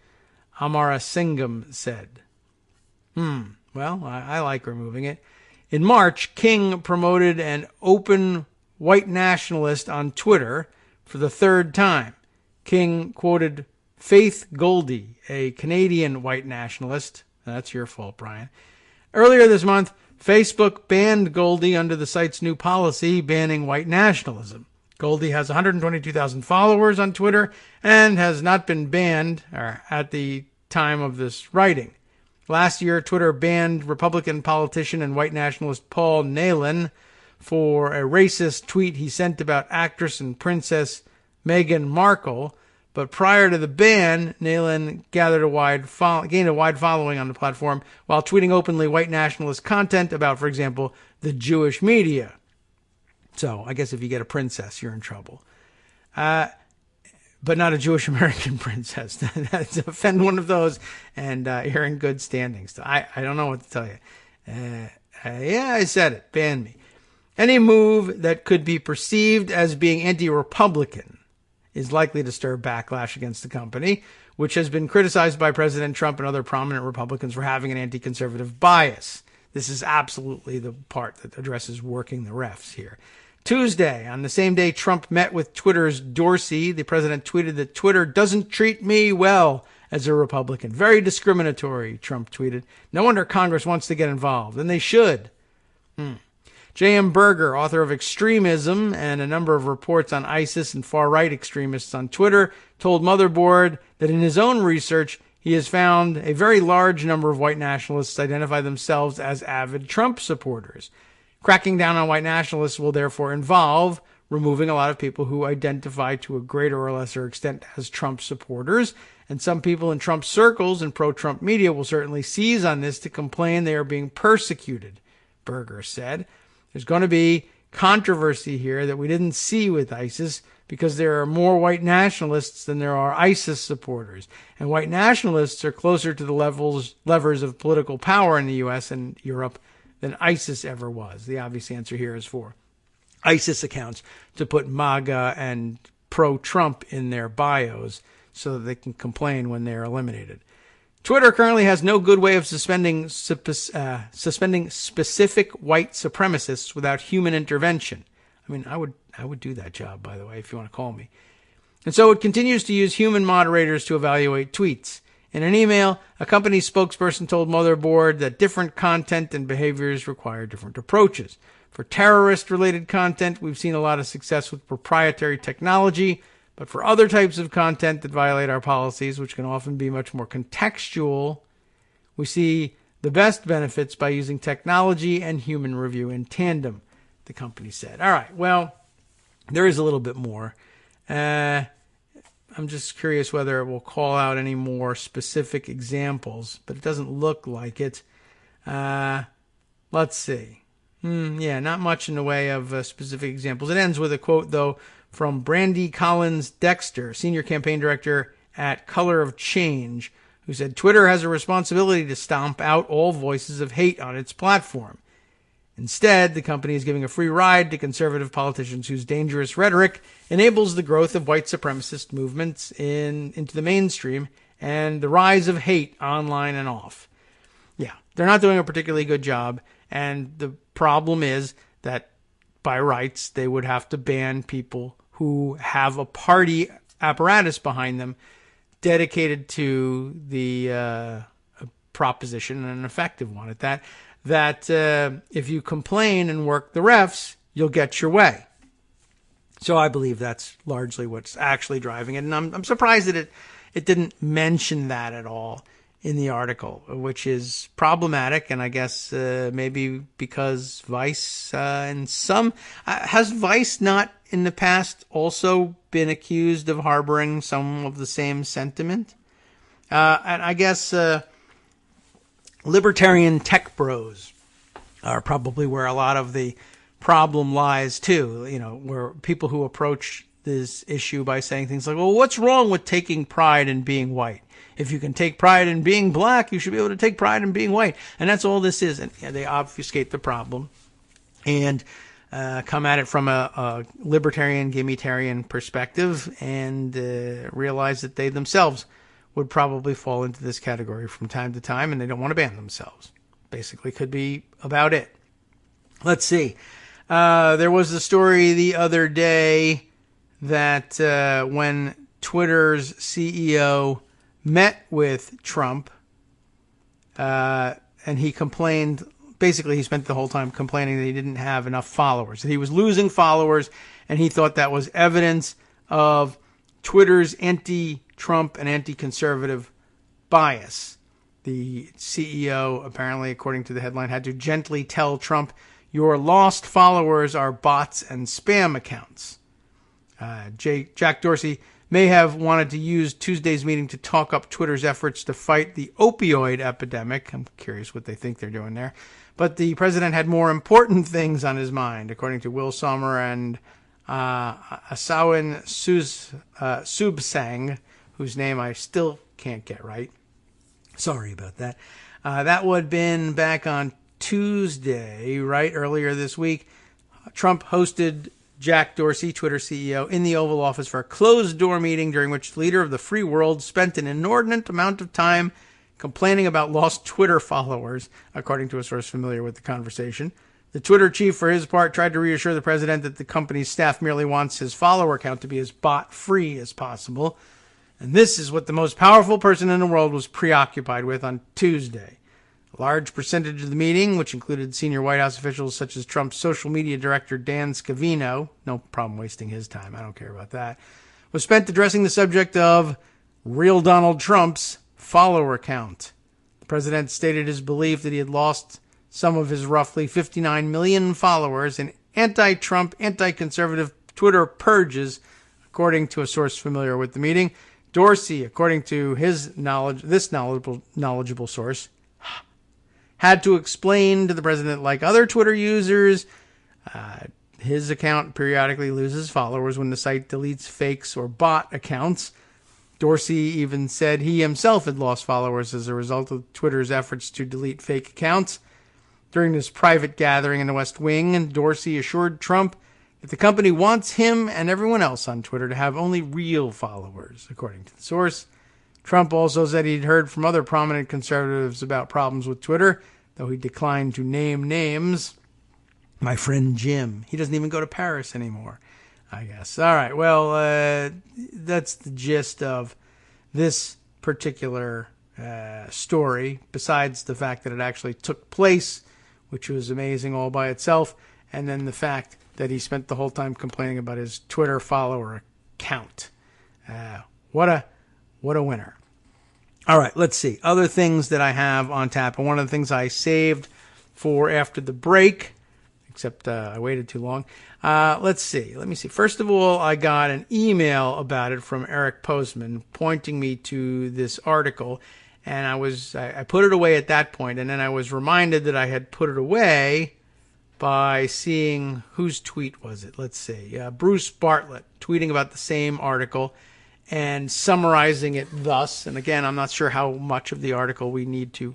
Amara Singham said. Well, I like removing it. In March, King promoted an open white nationalist on Twitter for the third time. King quoted Faith Goldie, a Canadian white nationalist. That's your fault, Brian. Earlier this month, Facebook banned Goldie under the site's new policy banning white nationalism. Goldie has 122,000 followers on Twitter and has not been banned at the time of this writing. Last year, Twitter banned Republican politician and white nationalist Paul Nehlen for a racist tweet he sent about actress and Princess Meghan Markle. But prior to the ban, Nehlen gained a wide following on the platform while tweeting openly white nationalist content about, for example, the Jewish media. So I guess if you get a princess, you're in trouble. But not a Jewish American princess. That's offend one of those, and you're in good standing. So I don't know what to tell you. Yeah, I said it. Ban me. Any move that could be perceived as being anti-Republican is likely to stir backlash against the company, which has been criticized by President Trump and other prominent Republicans for having an anti-conservative bias. This is absolutely the part that addresses working the refs here. Tuesday, on the same day Trump met with Twitter's Dorsey, the president tweeted that Twitter doesn't treat me well as a Republican. Very discriminatory, Trump tweeted. No wonder Congress wants to get involved, and they should. J.M. Berger, author of Extremism and a number of reports on ISIS and far-right extremists on Twitter, told Motherboard that in his own research, he has found a very large number of white nationalists identify themselves as avid Trump supporters. Cracking down on white nationalists will therefore involve removing a lot of people who identify to a greater or lesser extent as Trump supporters. And some people in Trump circles and pro-Trump media will certainly seize on this to complain they are being persecuted, Berger said. There's going to be controversy here that we didn't see with ISIS because there are more white nationalists than there are ISIS supporters. And white nationalists are closer to the levers of political power in the U.S. and Europe than ISIS ever was. The obvious answer here is for ISIS accounts to put MAGA and pro-Trump in their bios so that they can complain when they're eliminated. Twitter currently has no good way of suspending specific white supremacists without human intervention. I mean, I would do that job, by the way, if you want to call me. And so it continues to use human moderators to evaluate tweets. In an email, a company spokesperson told Motherboard that different content and behaviors require different approaches. For terrorist-related content, we've seen a lot of success with proprietary technology, but for other types of content that violate our policies, which can often be much more contextual, we see the best benefits by using technology and human review in tandem, the company said. All right, well, there is a little bit more. I'm just curious whether it will call out any more specific examples, but it doesn't look like it. Let's see. Yeah, not much in the way of specific examples. It ends with a quote, though, from Brandy Collins Dexter, Senior Campaign Director at Color of Change, who said, Twitter has a responsibility to stomp out all voices of hate on its platform. Instead, the company is giving a free ride to conservative politicians whose dangerous rhetoric enables the growth of white supremacist movements into the mainstream and the rise of hate online and off. Yeah, they're not doing a particularly good job, and the problem is that by rights, they would have to ban people who have a party apparatus behind them dedicated to the proposition, and an effective one at that, that if you complain and work the refs, you'll get your way. So I believe that's largely what's actually driving it. And I'm surprised that it didn't mention that at all in the article, which is problematic. And I guess maybe because Vice and some... has Vice not in the past also been accused of harboring some of the same sentiment? And I guess... Libertarian Tech Bros are probably where a lot of the problem lies too. Where people who approach this issue by saying things like, well, what's wrong with taking pride in being white? If you can take pride in being black, you should be able to take pride in being white. And that's all this is. And they obfuscate the problem and come at it from a libertarian, gimmitarian perspective, and realize that they themselves would probably fall into this category from time to time, and they don't want to ban themselves. Basically, could be about it. Let's see. There was a story the other day that when Twitter's CEO met with Trump, and he complained. Basically, he spent the whole time complaining that he didn't have enough followers, that he was losing followers, and he thought that was evidence of Twitter's anti-Trump and anti-conservative bias. The CEO, apparently, according to the headline, had to gently tell Trump, "Your lost followers are bots and spam accounts." Jack Dorsey may have wanted to use Tuesday's meeting to talk up Twitter's efforts to fight the opioid epidemic. I'm curious what they think they're doing there. But the president had more important things on his mind, according to Will Sommer and Asawin Subsang, whose name I still can't get right. Sorry about that. That would have been back on Tuesday, right, earlier this week. Trump hosted Jack Dorsey, Twitter CEO, in the Oval Office for a closed-door meeting during which the leader of the free world spent an inordinate amount of time complaining about lost Twitter followers, according to a source familiar with the conversation. The Twitter chief, for his part, tried to reassure the president that the company's staff merely wants his follower count to be as bot-free as possible. And this is what the most powerful person in the world was preoccupied with on Tuesday. A large percentage of the meeting, which included senior White House officials such as Trump's social media director Dan Scavino, no problem wasting his time, I don't care about that, was spent addressing the subject of real Donald Trump's follower count. The president stated his belief that he had lost some of his roughly 59 million followers in anti-Trump, anti-conservative Twitter purges, according to a source familiar with the meeting. Dorsey, according to his knowledge, this knowledgeable source, had to explain to the president, like other Twitter users, his account periodically loses followers when the site deletes fakes or bot accounts. Dorsey even said he himself had lost followers as a result of Twitter's efforts to delete fake accounts. During this private gathering in the West Wing, Dorsey assured Trump that the company wants him and everyone else on Twitter to have only real followers, according to the source. Trump also said he'd heard from other prominent conservatives about problems with Twitter, though he declined to name names. My friend Jim. He doesn't even go to Paris anymore, I guess. All right, well, that's the gist of this particular story, besides the fact that it actually took place, which was amazing all by itself, and then the fact that he spent the whole time complaining about his Twitter follower count. What a winner. All right, let's see. Other things that I have on tap, and one of the things I saved for after the break, except I waited too long. Let's see. Let me see. First of all, I got an email about it from Eric Postman pointing me to this article, and I put it away at that point, and then I was reminded that I had put it away by seeing, whose tweet was it? Let's see. Bruce Bartlett tweeting about the same article and summarizing it thus. And again, I'm not sure how much of the article we need to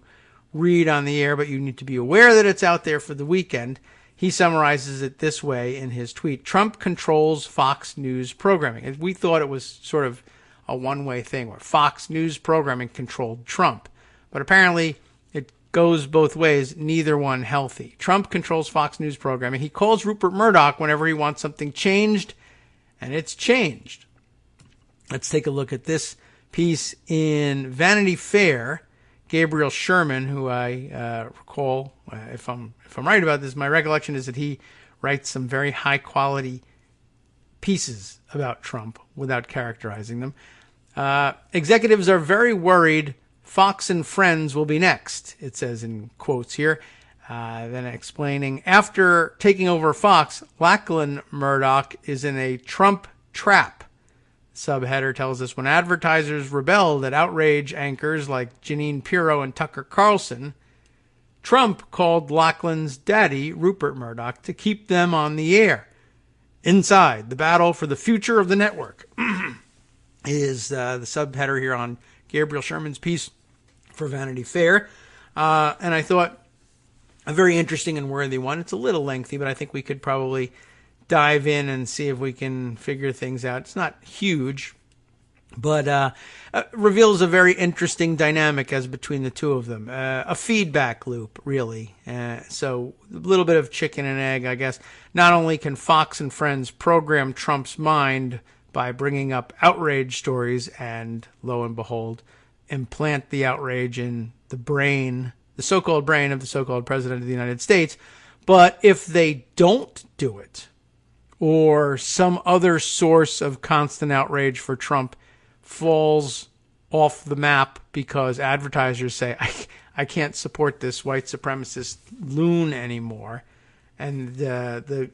read on the air, but you need to be aware that it's out there for the weekend. He summarizes it this way in his tweet: Trump controls Fox News programming. And we thought it was sort of a one-way thing where Fox News programming controlled Trump. But apparently it goes both ways, neither one healthy. Trump controls Fox News programming. He calls Rupert Murdoch whenever he wants something changed, and it's changed. Let's take a look at this piece in Vanity Fair. Gabriel Sherman, who I recall, if I'm right about this, my recollection is that he writes some very high-quality pieces about Trump without characterizing them. Executives are very worried Fox and Friends will be next, it says in quotes here. Then explaining, after taking over Fox, Lachlan Murdoch is in a Trump trap. Subheader tells us, when advertisers rebelled at outrage anchors like Jeanine Pirro and Tucker Carlson, Trump called Lachlan's daddy, Rupert Murdoch, to keep them on the air. Inside, the battle for the future of the network is the subheader here on Gabriel Sherman's piece for Vanity Fair. And I thought a very interesting and worthy one. It's a little lengthy, but I think we could probably dive in and see if we can figure things out. It's not huge, but reveals a very interesting dynamic as between the two of them. A feedback loop, really. So a little bit of chicken and egg, I guess. Not only can Fox and Friends program Trump's mind by bringing up outrage stories and, lo and behold, implant the outrage in the brain, the so-called brain of the so-called president of the United States, but if they don't do it, or some other source of constant outrage for Trump falls off the map because advertisers say, I can't support this white supremacist loon anymore, and the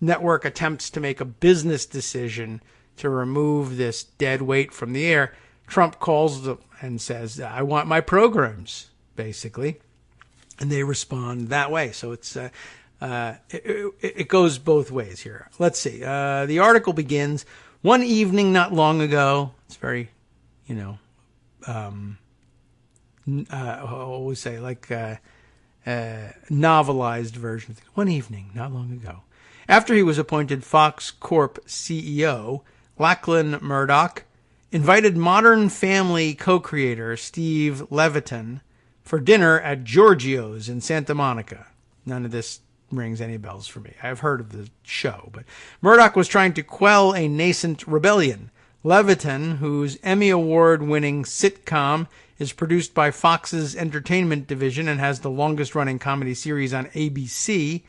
network attempts to make a business decision to remove this dead weight from the air, Trump calls them and says, I want my programs, basically. And they respond that way. So it's it goes both ways here. Let's see. The article begins, one evening not long ago. It's very, I always say, like novelized version. One evening not long ago. After he was appointed Fox Corp CEO, Lachlan Murdoch invited Modern Family co-creator Steve Levitan for dinner at Giorgio's in Santa Monica. None of this rings any bells for me. I've heard of the show, but Murdoch was trying to quell a nascent rebellion. Levitan, whose Emmy Award-winning sitcom is produced by Fox's entertainment division and has the longest-running comedy series on ABC,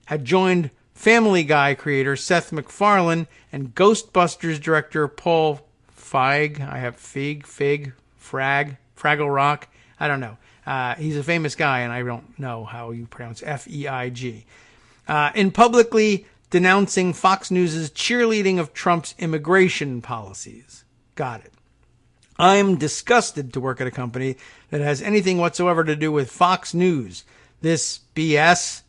had joined Family Guy creator Seth MacFarlane and Ghostbusters director Paul Feig. I have Fraggle Rock. I don't know. He's a famous guy, and I don't know how you pronounce Feig. In publicly denouncing Fox News' cheerleading of Trump's immigration policies. Got it. I'm disgusted to work at a company that has anything whatsoever to do with Fox News. This BS,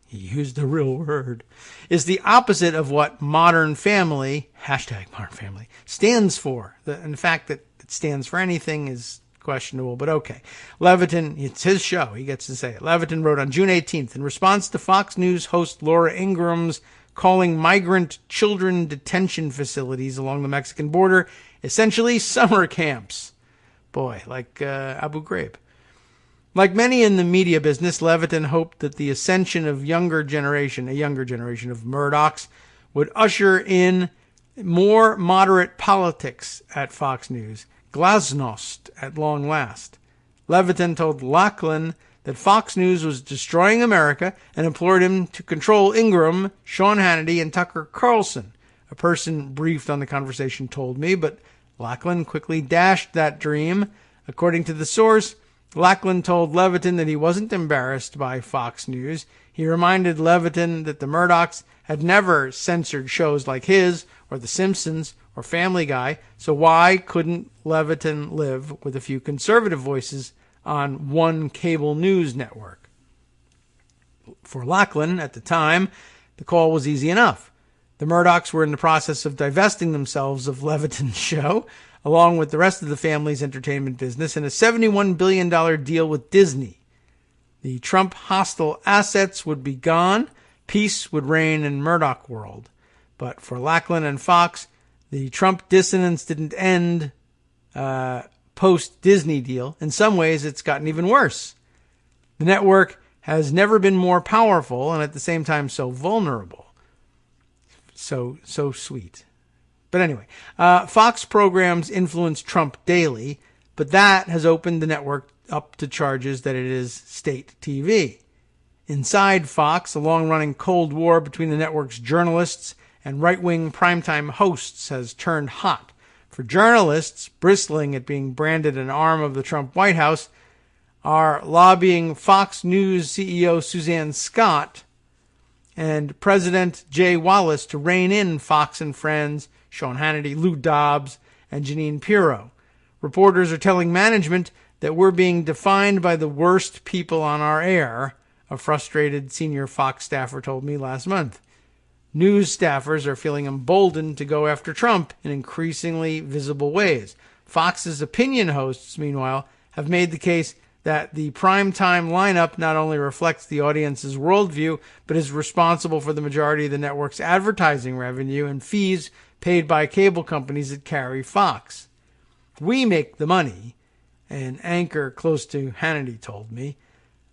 he used the real word, is the opposite of what Modern Family, #ModernFamily, stands for. And the fact that it stands for anything is questionable, but okay. Levitan, it's his show. He gets to say it. Levitan wrote on June 18th, in response to Fox News host Laura Ingram's calling migrant children detention facilities along the Mexican border essentially summer camps. Boy, like Abu Ghraib. Like many in the media business, Levitan hoped that the ascension of a younger generation of Murdochs would usher in more moderate politics at Fox News. Glasnost at long last. Levitan told Lachlan that Fox News was destroying America and implored him to control Ingram, Sean Hannity, and Tucker Carlson. A person briefed on the conversation told me, but Lachlan quickly dashed that dream. According to the source, Lachlan told Levitan that he wasn't embarrassed by Fox News. He reminded Levitan that the Murdochs had never censored shows like his, or The Simpsons, or Family Guy, so why couldn't Levitan live with a few conservative voices on one cable news network? For Lachlan, at the time, the call was easy enough. The Murdochs were in the process of divesting themselves of Levitan's show, along with the rest of the family's entertainment business, in a $71 billion deal with Disney. The Trump hostile assets would be gone. Peace would reign in Murdoch world. But for Lachlan and Fox, the Trump dissonance didn't end post-Disney deal. In some ways, it's gotten even worse. The network has never been more powerful and at the same time so vulnerable. So sweet. But anyway, Fox programs influence Trump daily, but that has opened the network up to charges that it is state TV. Inside Fox, a long-running Cold War between the network's journalists and right-wing primetime hosts has turned hot. For journalists, bristling at being branded an arm of the Trump White House, are lobbying Fox News CEO Suzanne Scott and President Jay Wallace to rein in Fox and Friends, Sean Hannity, Lou Dobbs, and Jeanine Pirro. Reporters are telling management that we're being defined by the worst people on our air, a frustrated senior Fox staffer told me last month. News staffers are feeling emboldened to go after Trump in increasingly visible ways. Fox's opinion hosts, meanwhile, have made the case that the primetime lineup not only reflects the audience's worldview, but is responsible for the majority of the network's advertising revenue and fees paid by cable companies that carry Fox. We make the money, an anchor close to Hannity told me.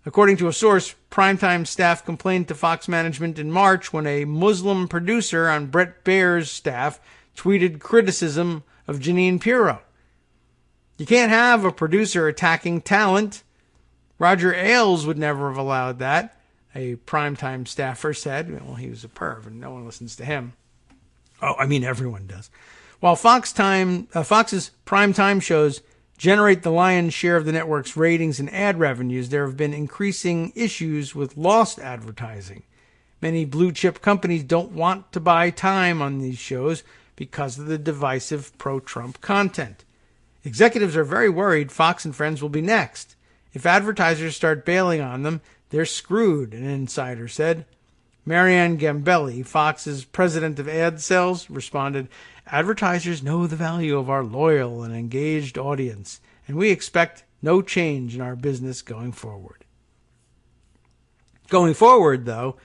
According to a source, primetime staff complained to Fox management in March when a Muslim producer on Bret Baier's staff tweeted criticism of Jeanine Pirro. You can't have a producer attacking talent. Roger Ailes would never have allowed that, a primetime staffer said. Well, he was a perv and no one listens to him. Oh, I mean, everyone does. While Fox's primetime shows generate the lion's share of the network's ratings and ad revenues, there have been increasing issues with lost advertising. Many blue-chip companies don't want to buy time on these shows because of the divisive pro-Trump content. Executives are very worried Fox and Friends will be next. If advertisers start bailing on them, they're screwed, an insider said. Marianne Gambelli, Fox's president of ad sales, responded, "Advertisers know the value of our loyal and engaged audience, and we expect no change in our business going forward." Going forward, though,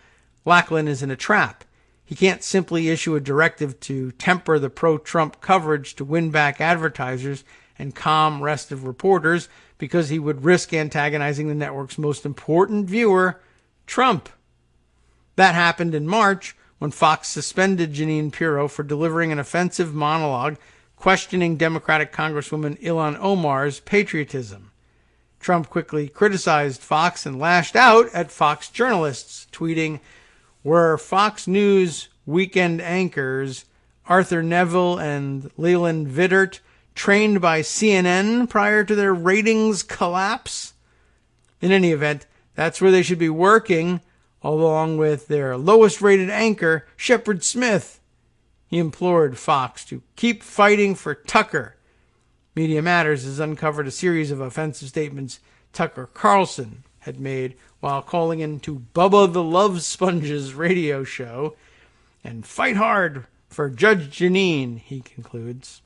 Lackland is in a trap. He can't simply issue a directive to temper the pro-Trump coverage to win back advertisers and calm restive reporters because he would risk antagonizing the network's most important viewer, Trump. That happened in March when Fox suspended Jeanine Pirro for delivering an offensive monologue questioning Democratic Congresswoman Ilhan Omar's patriotism. Trump quickly criticized Fox and lashed out at Fox journalists, tweeting, "Were Fox News weekend anchors Arthur Neville and Leland Vittert trained by CNN prior to their ratings collapse? In any event, that's where they should be working, along with their lowest-rated anchor, Shepard Smith." He implored Fox to keep fighting for Tucker. Media Matters has uncovered a series of offensive statements Tucker Carlson had made while calling into Bubba the Love Sponge's radio show. "And fight hard for Judge Jeanine," he concludes.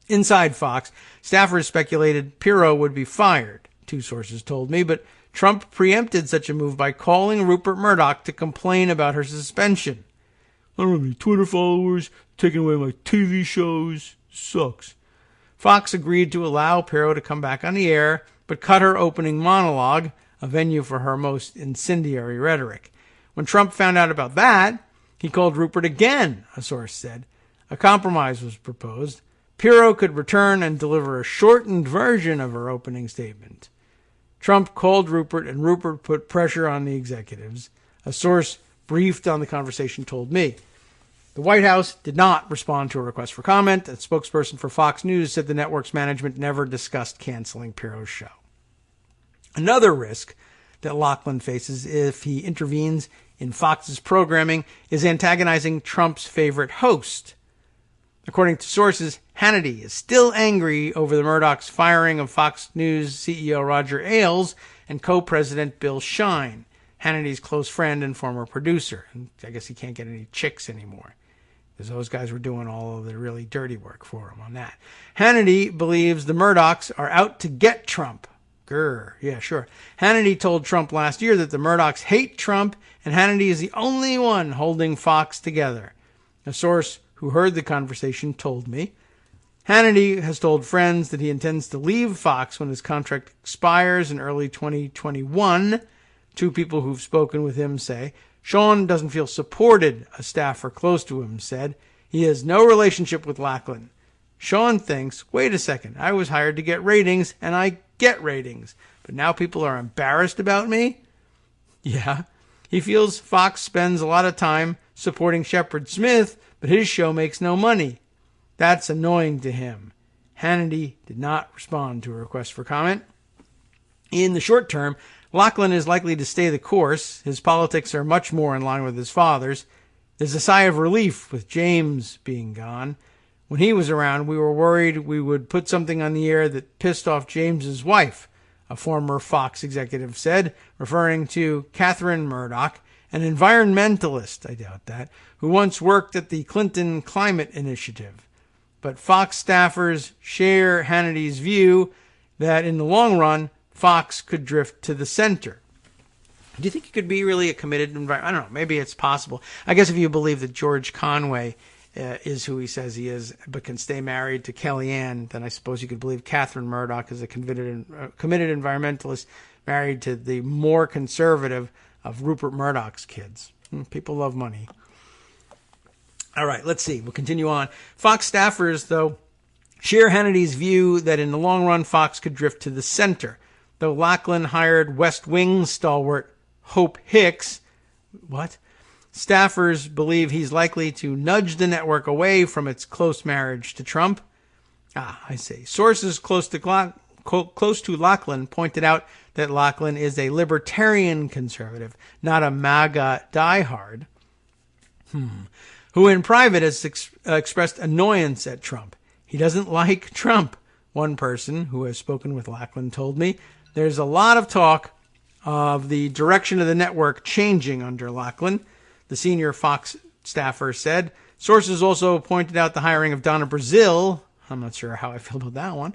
Inside Fox, staffers speculated Pirro would be fired, two sources told me, but Trump preempted such a move by calling Rupert Murdoch to complain about her suspension. "I don't have any Twitter followers, taking away my TV shows, sucks." Fox agreed to allow Pirro to come back on the air, but cut her opening monologue, a venue for her most incendiary rhetoric. When Trump found out about that, he called Rupert again, a source said. A compromise was proposed. Pirro could return and deliver a shortened version of her opening statement. Trump called Rupert, and Rupert put pressure on the executives. A source briefed on the conversation told me. The White House did not respond to a request for comment. A spokesperson for Fox News said the network's management never discussed canceling Pirro's show. Another risk that Lackland faces if he intervenes in Fox's programming is antagonizing Trump's favorite host. According to sources, Hannity is still angry over the Murdoch's firing of Fox News CEO Roger Ailes and co-president Bill Shine, Hannity's close friend and former producer. And I guess he can't get any chicks anymore, because those guys were doing all of the really dirty work for him on that. Hannity believes the Murdochs are out to get Trump. Grr, yeah, sure. Hannity told Trump last year that the Murdochs hate Trump, and Hannity is the only one holding Fox together. A source who heard the conversation told me. Hannity has told friends that he intends to leave Fox when his contract expires in early 2021. Two people who've spoken with him say. Sean doesn't feel supported, a staffer close to him said. He has no relationship with Lackland. Sean thinks, wait a second, I was hired to get ratings, and I get ratings, but now people are embarrassed about me? Yeah. He feels Fox spends a lot of time supporting Shepard Smith, but his show makes no money. That's annoying to him. Hannity did not respond to a request for comment. In the short term, Lackland is likely to stay the course. His politics are much more in line with his father's. There's a sigh of relief with James being gone. When he was around, we were worried we would put something on the air that pissed off James's wife, a former Fox executive said, referring to Catherine Murdoch, an environmentalist, I doubt that, who once worked at the Clinton Climate Initiative. But Fox staffers share Hannity's view that in the long run, Fox could drift to the center. Do you think he could be really a committed I don't know. Maybe it's possible. I guess if you believe that George Conway is who he says he is, but can stay married to Kellyanne, then I suppose you could believe Catherine Murdoch is a committed environmentalist married to the more conservative of Rupert Murdoch's kids. People love money. All right, let's see. We'll continue on. Fox staffers, though, share Hannity's view that in the long run, Fox could drift to the center. Though Lachlan hired West Wing stalwart Hope Hicks, staffers believe he's likely to nudge the network away from its close marriage to Trump. I see. Sources close to Lachlan pointed out that Lachlan is a libertarian conservative, not a MAGA diehard, who in private has expressed annoyance at Trump. He doesn't like Trump, one person who has spoken with Lachlan told me. There's a lot of talk of the direction of the network changing under Lachlan, the senior Fox staffer said. Sources also pointed out the hiring of Donna Brazile. I'm not sure how I feel about that one.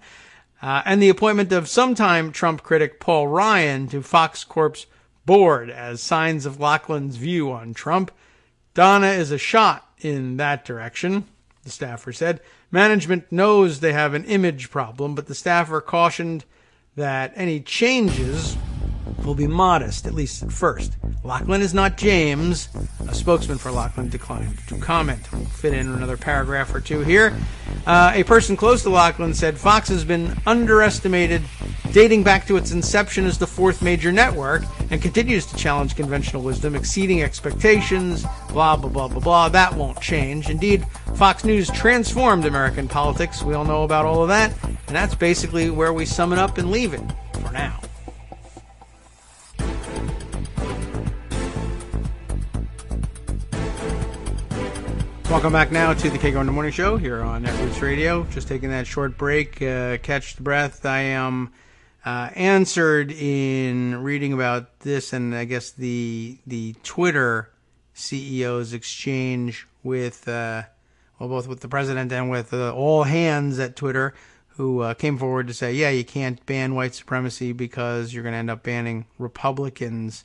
And the appointment of sometime Trump critic Paul Ryan to Fox Corp's board as signs of Lachlan's view on Trump. Donna is a shot in that direction, the staffer said. Management knows they have an image problem, but the staffer cautioned that any changes will be modest, at least at first. Lachlan is not James. A spokesman for Lachlan declined to comment. We'll fit in another paragraph or two here. A person close to Lachlan said Fox has been underestimated dating back to its inception as the fourth major network and continues to challenge conventional wisdom, exceeding expectations, blah, blah, blah, blah, blah. That won't change. Indeed, Fox News transformed American politics. We all know about all of that. And that's basically where we sum it up and leave it for now. Welcome back now to the Kagro in the Morning Show here on Netroots Radio. Just taking that short break, catch the breath. I am answered in reading about this and I guess the Twitter CEO's exchange with, both with the president and with all hands at Twitter who came forward to say, yeah, you can't ban white supremacy because you're going to end up banning Republicans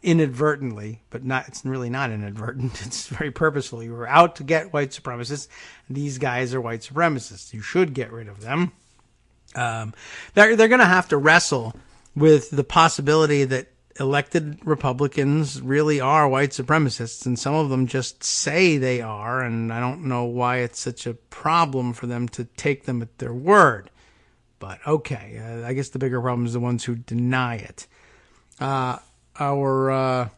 inadvertently, but it's really not inadvertent. It's very purposeful. You were out to get white supremacists. These guys are white supremacists. You should get rid of them. They're going to have to wrestle with the possibility that elected Republicans really are white supremacists, and some of them just say they are, and I don't know why it's such a problem for them to take them at their word. But okay, I guess the bigger problem is the ones who deny it. Our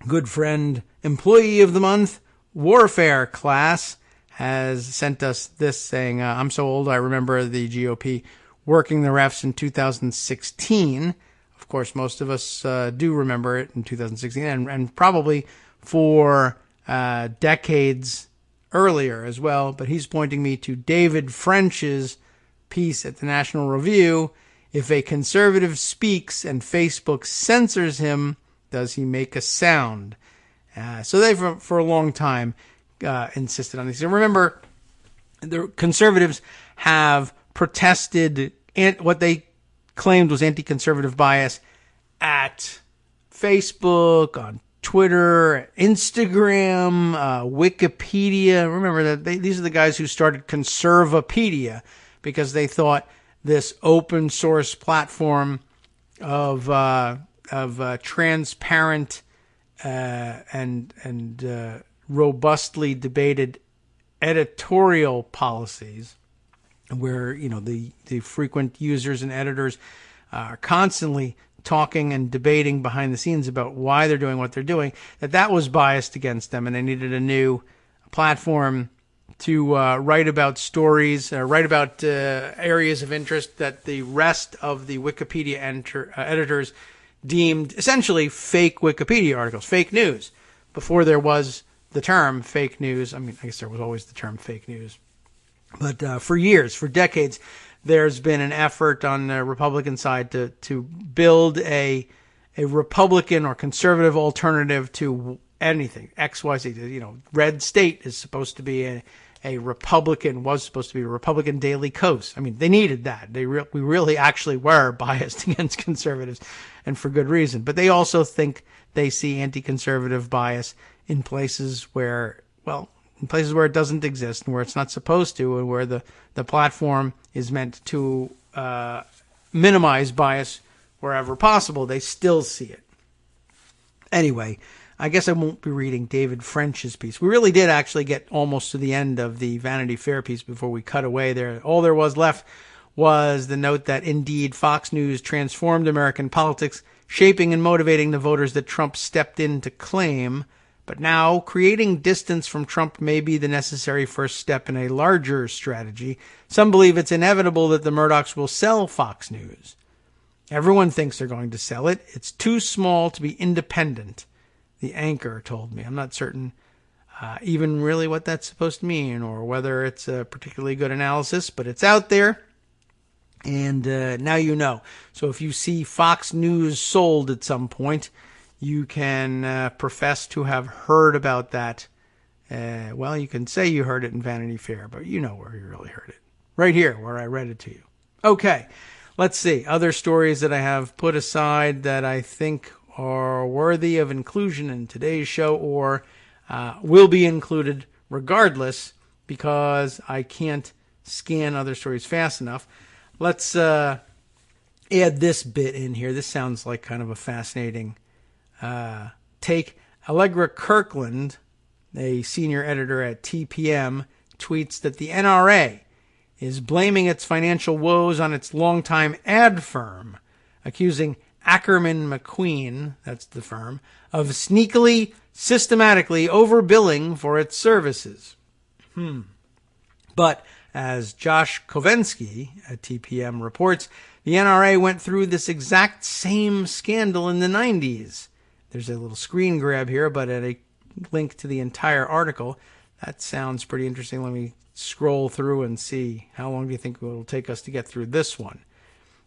good friend, employee of the month, Warfare Class, has sent us this saying, I'm so old I remember the GOP working the refs in 2016. Of course, most of us do remember it in 2016 and probably for decades earlier as well. But he's pointing me to David French's piece at the National Review. If a conservative speaks and Facebook censors him, does he make a sound? So they, for a long time, insisted on this. And remember, the conservatives have protested what they claimed was anti-conservative bias at Facebook, on Twitter, Instagram, Wikipedia. Remember that these are the guys who started Conservapedia because they thought this open source platform of transparent and robustly debated editorial policies, where the frequent users and editors are constantly talking and debating behind the scenes about why they're doing what they're doing, that was biased against them, and they needed a new platform to write about stories, write about areas of interest that the rest of the Wikipedia editors deemed essentially fake Wikipedia articles, fake news, before there was the term fake news. I mean, I guess there was always the term fake news. But for years, for decades, there's been an effort on the Republican side to build a Republican or conservative alternative to anything. XYZ. You know, Red State is supposed to be a Republican, was supposed to be a Republican Daily Kos. I mean, they needed that. We really actually were biased against conservatives, and for good reason. But they also think they see anti-conservative bias in places where it doesn't exist and where it's not supposed to, and where the platform is meant to minimize bias wherever possible. They still see it. Anyway, I guess I won't be reading David French's piece. We really did actually get almost to the end of the Vanity Fair piece before we cut away there. All there was left was the note that indeed Fox News transformed American politics, shaping and motivating the voters that Trump stepped in to claim. But now, creating distance from Trump may be the necessary first step in a larger strategy. Some believe it's inevitable that the Murdochs will sell Fox News. Everyone thinks they're going to sell it. It's too small to be independent, the anchor told me. I'm not certain even really what that's supposed to mean or whether it's a particularly good analysis, but it's out there. And now you know. So if you see Fox News sold at some point, you can profess to have heard about that. Well, you can say you heard it in Vanity Fair, but you know where you really heard it. Right here, where I read it to you. Okay, let's see. Other stories that I have put aside that I think are worthy of inclusion in today's show, or will be included regardless, because I can't scan other stories fast enough. Let's add this bit in here. This sounds like kind of a fascinating take. Allegra Kirkland, a senior editor at TPM, tweets that the NRA is blaming its financial woes on its longtime ad firm, accusing Ackerman McQueen, that's the firm, of sneakily, systematically overbilling for its services. But as Josh Kovensky at TPM reports, the NRA went through this exact same scandal in the 90s. There's a little screen grab here, but at a link to the entire article. That sounds pretty interesting. Let me scroll through and see. How long do you think it will take us to get through this one?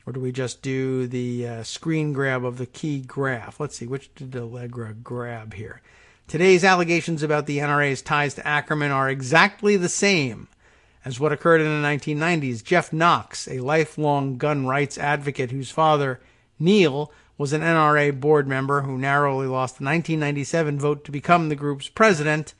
Or do we just do the screen grab of the key graph? Let's see, which did Allegra grab here? Today's allegations about the NRA's ties to Ackerman are exactly the same as what occurred in the 1990s. Jeff Knox, a lifelong gun rights advocate whose father, Neil, was an NRA board member who narrowly lost the 1997 vote to become the group's president,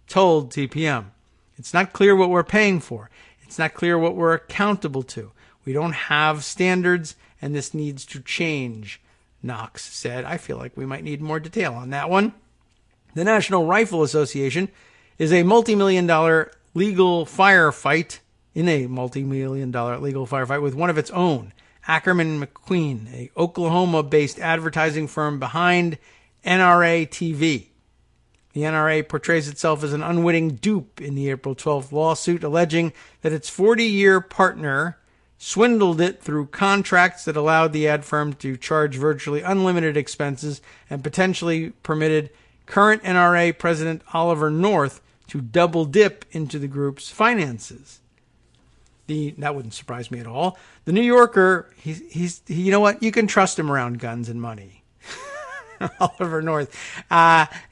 told TPM, "It's not clear what we're paying for. It's not clear what we're accountable to. We don't have standards, and this needs to change," Knox said. I feel like we might need more detail on that one. The National Rifle Association is a multi-million-dollar legal firefight with one of its own, Ackerman McQueen, a Oklahoma-based advertising firm behind NRA TV. The NRA portrays itself as an unwitting dupe in the April 12th lawsuit, alleging that its 40-year partner swindled it through contracts that allowed the ad firm to charge virtually unlimited expenses and potentially permitted current NRA President Oliver North to double dip into the group's finances. That wouldn't surprise me at all. The New Yorker, he's you know what? You can trust him around guns and money. Oliver North.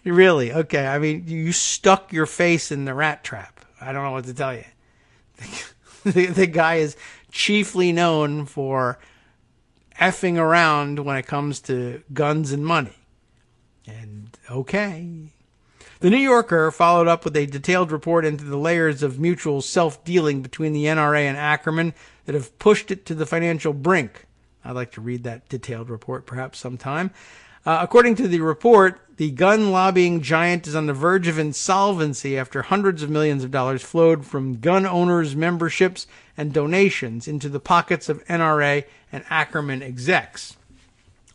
Really? Okay. I mean, you stuck your face in the rat trap. I don't know what to tell you. The guy is chiefly known for effing around when it comes to guns and money. And okay. The New Yorker followed up with a detailed report into the layers of mutual self-dealing between the NRA and Ackerman that have pushed it to the financial brink. I'd like to read that detailed report perhaps sometime. According to the report, the gun lobbying giant is on the verge of insolvency after hundreds of millions of dollars flowed from gun owners' memberships and donations into the pockets of NRA and Ackerman execs.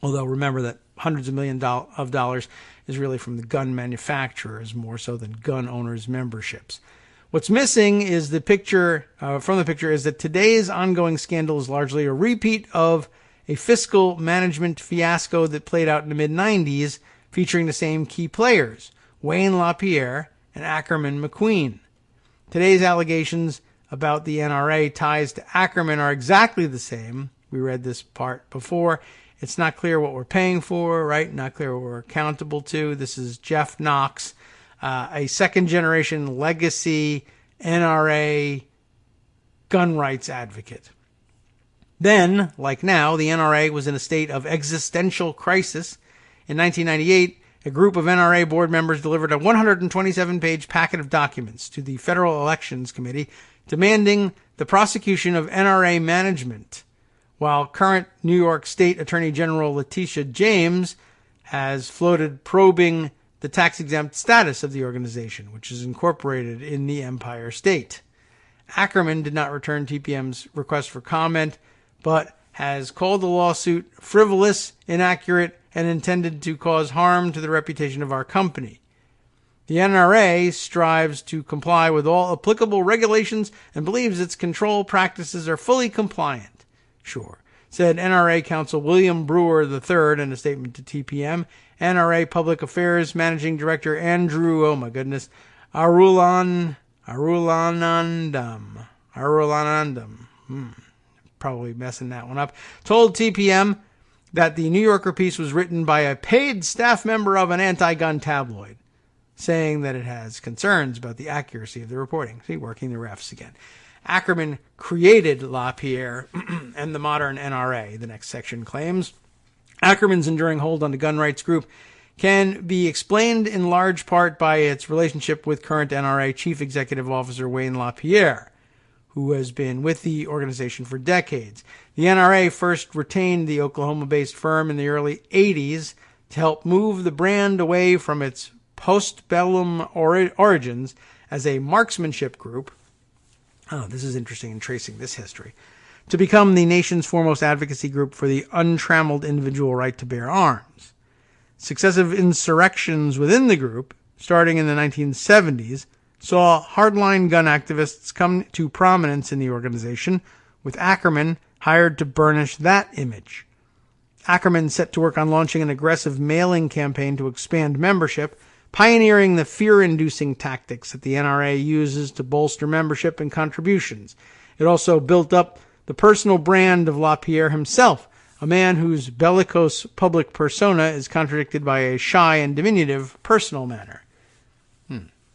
Although remember that hundreds of millions of dollars is really from the gun manufacturers more so than gun owners' memberships. What's missing is the picture from the picture is that today's ongoing scandal is largely a repeat of a fiscal management fiasco that played out in the mid-90s, featuring the same key players, Wayne LaPierre and Ackerman McQueen. Today's allegations about the NRA ties to Ackerman are exactly the same. We read this part before. It's not clear what we're paying for, right? Not clear what we're accountable to. This is Jeff Knox, a second-generation legacy NRA gun rights advocate. Then, like now, the NRA was in a state of existential crisis. In 1998, a group of NRA board members delivered a 127-page packet of documents to the Federal Elections Committee demanding the prosecution of NRA management, while current New York State Attorney General Letitia James has floated probing the tax-exempt status of the organization, which is incorporated in the Empire State. Ackerman did not return TPM's request for comment, but has called the lawsuit frivolous, inaccurate, and intended to cause harm to the reputation of our company. The NRA strives to comply with all applicable regulations and believes its control practices are fully compliant. Sure, said NRA counsel William Brewer III in a statement to TPM. NRA Public Affairs Managing Director Andrew, Arulanandam. Probably messing that one up, told TPM that the New Yorker piece was written by a paid staff member of an anti-gun tabloid, saying that it has concerns about the accuracy of the reporting. See, working the refs again. Ackerman created LaPierre and the modern NRA, the next section claims. Ackerman's enduring hold on the gun rights group can be explained in large part by its relationship with current NRA Chief Executive Officer Wayne LaPierre, who has been with the organization for decades. The NRA first retained the Oklahoma-based firm in the early 80s to help move the brand away from its post-bellum origins as a marksmanship group. Oh, this is interesting in tracing this history. To become the nation's foremost advocacy group for the untrammeled individual right to bear arms. Successive insurrections within the group, starting in the 1970s, saw hardline gun activists come to prominence in the organization, with Ackerman hired to burnish that image. Ackerman set to work on launching an aggressive mailing campaign to expand membership, pioneering the fear-inducing tactics that the NRA uses to bolster membership and contributions. It also built up the personal brand of LaPierre himself, a man whose bellicose public persona is contradicted by a shy and diminutive personal manner.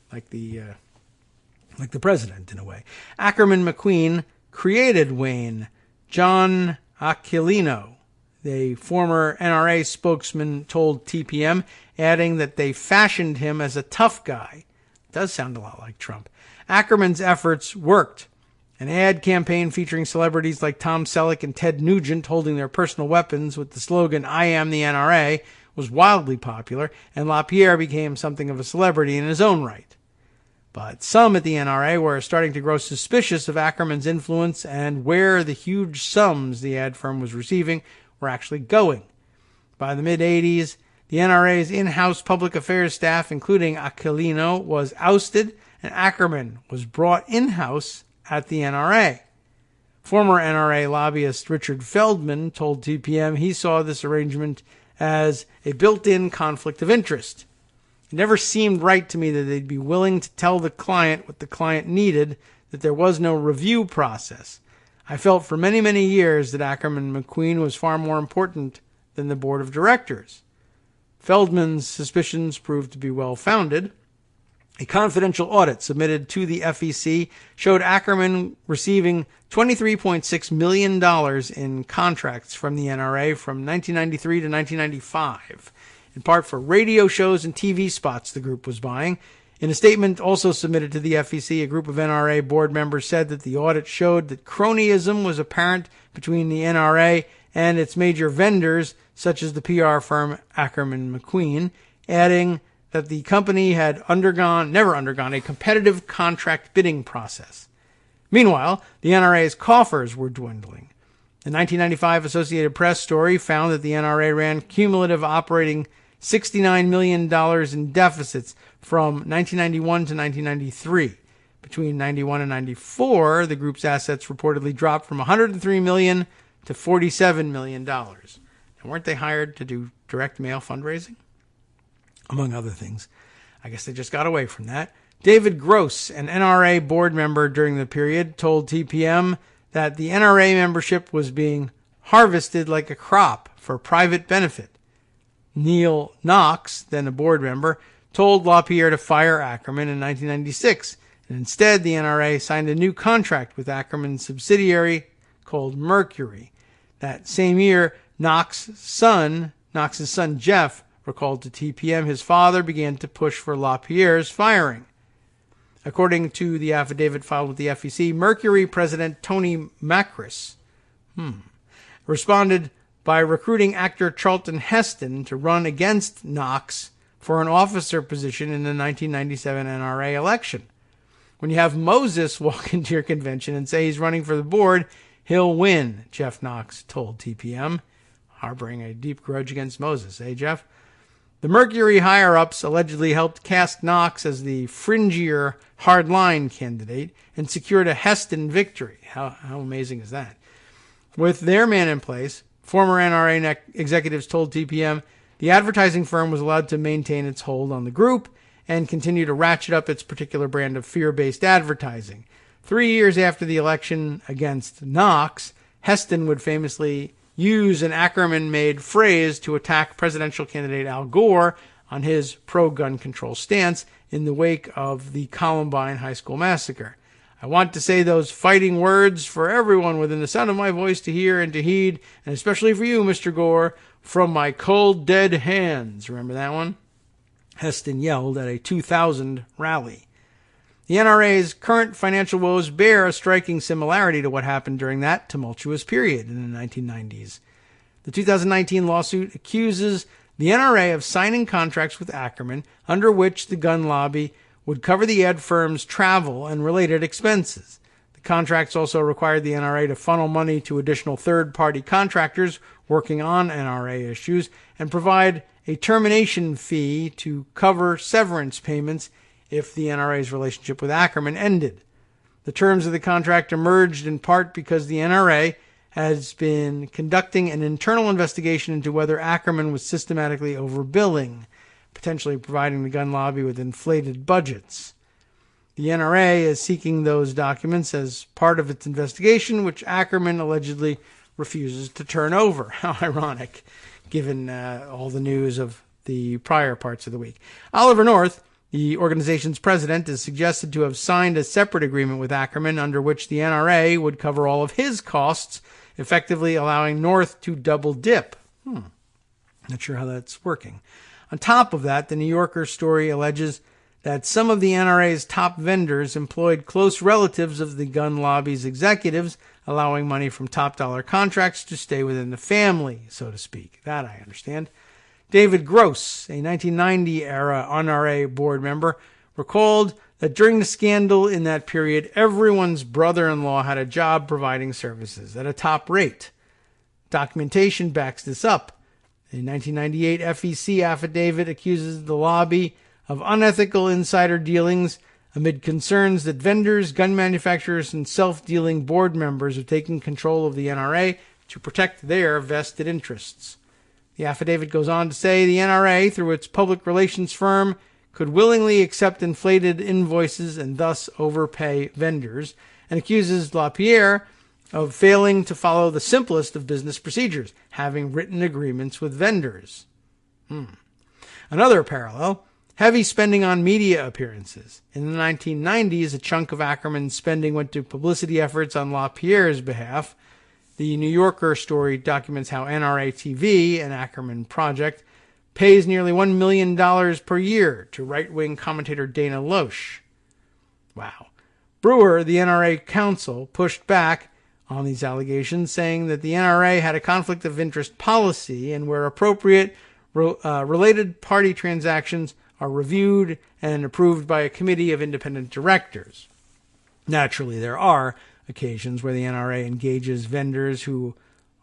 Like the president, in a way. Ackerman McQueen created Wayne. John Aquilino, the former NRA spokesman, told TPM, adding that they fashioned him as a tough guy. Does sound a lot like Trump. Ackerman's efforts worked. An ad campaign featuring celebrities like Tom Selleck and Ted Nugent holding their personal weapons with the slogan, "I am the NRA," was wildly popular, and LaPierre became something of a celebrity in his own right. But some at the NRA were starting to grow suspicious of Ackerman's influence and where the huge sums the ad firm was receiving were actually going. By the mid-'80s, the NRA's in-house public affairs staff, including Aquilino, was ousted, and Ackerman was brought in-house at the NRA. Former NRA lobbyist Richard Feldman told TPM he saw this arrangement as a built-in conflict of interest. It never seemed right to me that they'd be willing to tell the client what the client needed, that there was no review process. I felt for many, many years that Ackerman McQueen was far more important than the board of directors. Feldman's suspicions proved to be well-founded. A confidential audit submitted to the FEC showed Ackerman receiving $23.6 million in contracts from the NRA from 1993 to 1995. In part for radio shows and TV spots the group was buying. In a statement also submitted to the FEC, a group of NRA board members said that the audit showed that cronyism was apparent between the NRA and its major vendors, such as the PR firm Ackerman McQueen, adding that the company had never undergone a competitive contract bidding process. Meanwhile, the NRA's coffers were dwindling. The 1995 Associated Press story found that the NRA ran cumulative operating $69 million in deficits from 1991 to 1993. Between 91 and 94, the group's assets reportedly dropped from $103 million to $47 million. And weren't they hired to do direct mail fundraising? Among other things. I guess they just got away from that. David Gross, an NRA board member during the period, told TPM that the NRA membership was being harvested like a crop for private benefit. Neil Knox, then a board member, told LaPierre to fire Ackerman in 1996, and instead the NRA signed a new contract with Ackerman's subsidiary called Mercury. That same year, Knox's son Jeff recalled to TPM his father began to push for LaPierre's firing. According to the affidavit filed with the FEC, Mercury President Tony Macris responded by recruiting actor Charlton Heston to run against Knox for an officer position in the 1997 NRA election. When you have Moses walk into your convention and say he's running for the board, he'll win, Jeff Knox told TPM, harboring a deep grudge against Moses, Jeff? The Mercury higher-ups allegedly helped cast Knox as the fringier hardline candidate and secured a Heston victory. How amazing is that? With their man in place, former NRA executives told TPM the advertising firm was allowed to maintain its hold on the group and continue to ratchet up its particular brand of fear-based advertising. 3 years after the election against Knox, Heston would famously use an Ackerman-made phrase to attack presidential candidate Al Gore on his pro-gun control stance in the wake of the Columbine High School massacre. I want to say those fighting words for everyone within the sound of my voice to hear and to heed, and especially for you, Mr. Gore, from my cold, dead hands. Remember that one? Heston yelled at a 2000 rally. The NRA's current financial woes bear a striking similarity to what happened during that tumultuous period in the 1990s. The 2019 lawsuit accuses the NRA of signing contracts with Ackerman under which the gun lobby would cover the ad firm's travel and related expenses. The contracts also required the NRA to funnel money to additional third-party contractors working on NRA issues and provide a termination fee to cover severance payments if the NRA's relationship with Ackerman ended. The terms of the contract emerged in part because the NRA has been conducting an internal investigation into whether Ackerman was systematically overbilling, potentially providing the gun lobby with inflated budgets. The NRA is seeking those documents as part of its investigation, which Ackerman allegedly refuses to turn over. How ironic, given all the news of the prior parts of the week. Oliver North, the organization's president, is suggested to have signed a separate agreement with Ackerman under which the NRA would cover all of his costs, effectively allowing North to double dip. Not sure how that's working. On top of that, the New Yorker story alleges that some of the NRA's top vendors employed close relatives of the gun lobby's executives, allowing money from top-dollar contracts to stay within the family, so to speak. That I understand. David Gross, a 1990-era NRA board member, recalled that during the scandal in that period, everyone's brother-in-law had a job providing services at a top rate. Documentation backs this up. A 1998 FEC affidavit accuses the lobby of unethical insider dealings amid concerns that vendors, gun manufacturers, and self-dealing board members have taken control of the NRA to protect their vested interests. The affidavit goes on to say the NRA, through its public relations firm, could willingly accept inflated invoices and thus overpay vendors, and accuses LaPierre of failing to follow the simplest of business procedures, having written agreements with vendors. Another parallel, heavy spending on media appearances. In the 1990s, a chunk of Ackerman's spending went to publicity efforts on LaPierre's behalf. The New Yorker story documents how NRA TV, an Ackerman project, pays nearly $1 million per year to right-wing commentator Dana Loesch. Wow. Brewer, the NRA counsel, pushed back on these allegations, saying that the NRA had a conflict of interest policy and where appropriate, related party transactions are reviewed and approved by a committee of independent directors. Naturally, there are occasions where the NRA engages vendors who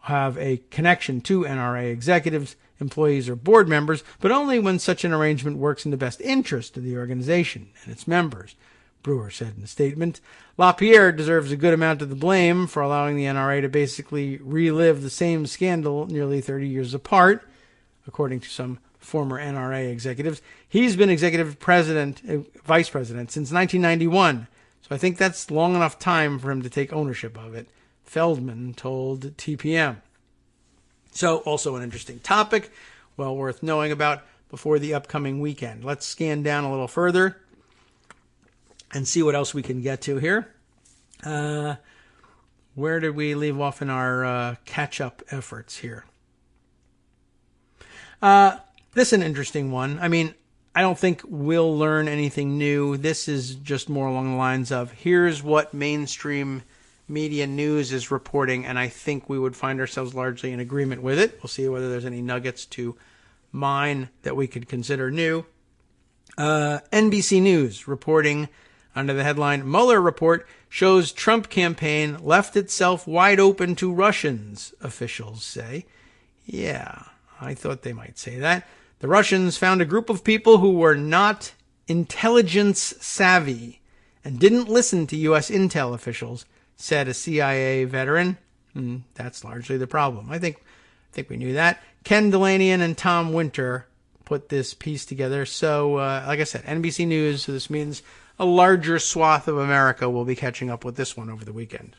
have a connection to NRA executives, employees, or board members, but only when such an arrangement works in the best interest of the organization and its members, Brewer said in a statement. LaPierre deserves a good amount of the blame for allowing the NRA to basically relive the same scandal nearly 30 years apart, according to some former NRA executives. He's been vice president since 1991. So I think that's long enough time for him to take ownership of it, Feldman told TPM. So also an interesting topic, well worth knowing about before the upcoming weekend. Let's scan down a little further and see what else we can get to here. Where did we leave off in our catch-up efforts here? This is an interesting one. I mean, I don't think we'll learn anything new. This is just more along the lines of, here's what mainstream media news is reporting, and I think we would find ourselves largely in agreement with it. We'll see whether there's any nuggets to mine that we could consider new. NBC News reporting under the headline, Mueller report shows Trump campaign left itself wide open to Russians, officials say. Yeah, I thought they might say that. The Russians found a group of people who were not intelligence savvy and didn't listen to U.S. intel officials, said a CIA veteran. That's largely the problem. I think we knew that. Ken Delanian and Tom Winter put this piece together. So, like I said, NBC News, so this means a larger swath of America will be catching up with this one over the weekend.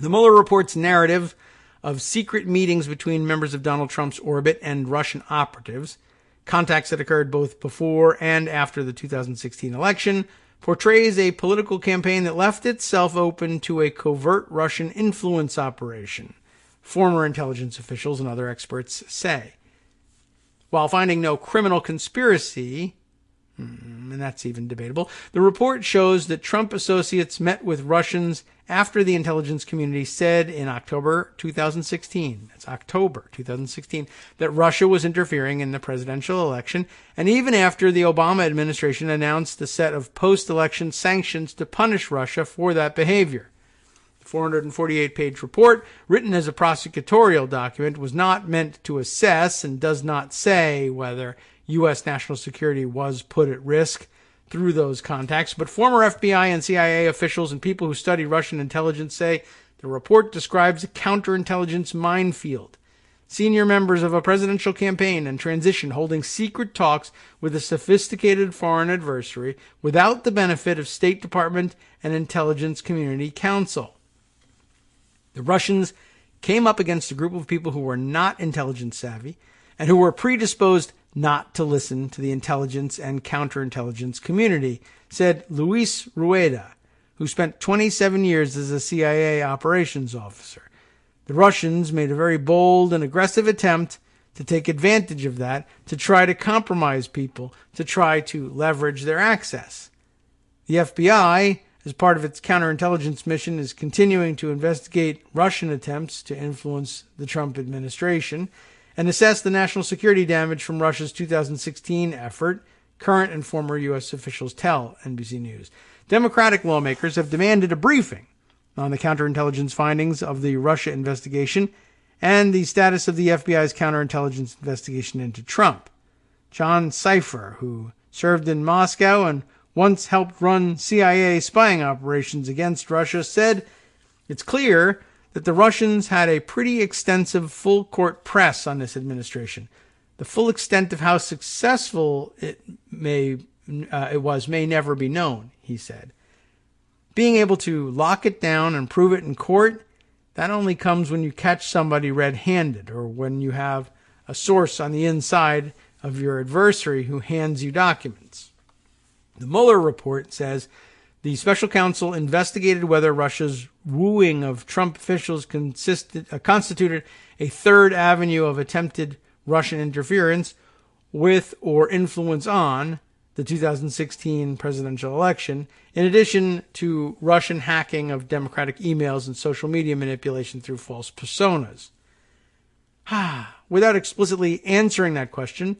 The Mueller report's narrative of secret meetings between members of Donald Trump's orbit and Russian operatives, contacts that occurred both before and after the 2016 election, portrays a political campaign that left itself open to a covert Russian influence operation, former intelligence officials and other experts say. While finding no criminal conspiracy, and that's even debatable, the report shows that Trump associates met with Russians after the intelligence community said in October 2016, that's October 2016, that Russia was interfering in the presidential election, and even after the Obama administration announced a set of post-election sanctions to punish Russia for that behavior. The 448-page report, written as a prosecutorial document, was not meant to assess and does not say whether U.S. national security was put at risk through those contacts, but former FBI and CIA officials and people who study Russian intelligence say the report describes a counterintelligence minefield. Senior members of a presidential campaign and transition holding secret talks with a sophisticated foreign adversary without the benefit of State Department and intelligence community counsel. The Russians came up against a group of people who were not intelligence savvy and who were predisposed not to listen to the intelligence and counterintelligence community, said Luis Rueda, who spent 27 years as a CIA operations officer. The Russians made a very bold and aggressive attempt to take advantage of that, to try to compromise people, to try to leverage their access. The FBI, as part of its counterintelligence mission, is continuing to investigate Russian attempts to influence the Trump administration and assess the national security damage from Russia's 2016 effort, current and former U.S. officials tell NBC News. Democratic lawmakers have demanded a briefing on the counterintelligence findings of the Russia investigation and the status of the FBI's counterintelligence investigation into Trump. John Cipher, who served in Moscow and once helped run CIA spying operations against Russia, said it's clear that the Russians had a pretty extensive full-court press on this administration. The full extent of how successful it was may never be known, he said. Being able to lock it down and prove it in court, that only comes when you catch somebody red-handed or when you have a source on the inside of your adversary who hands you documents. The Mueller report says the special counsel investigated whether Russia's wooing of Trump officials constituted a third avenue of attempted Russian interference with or influence on the 2016 presidential election, in addition to Russian hacking of Democratic emails and social media manipulation through false personas. Without explicitly answering that question,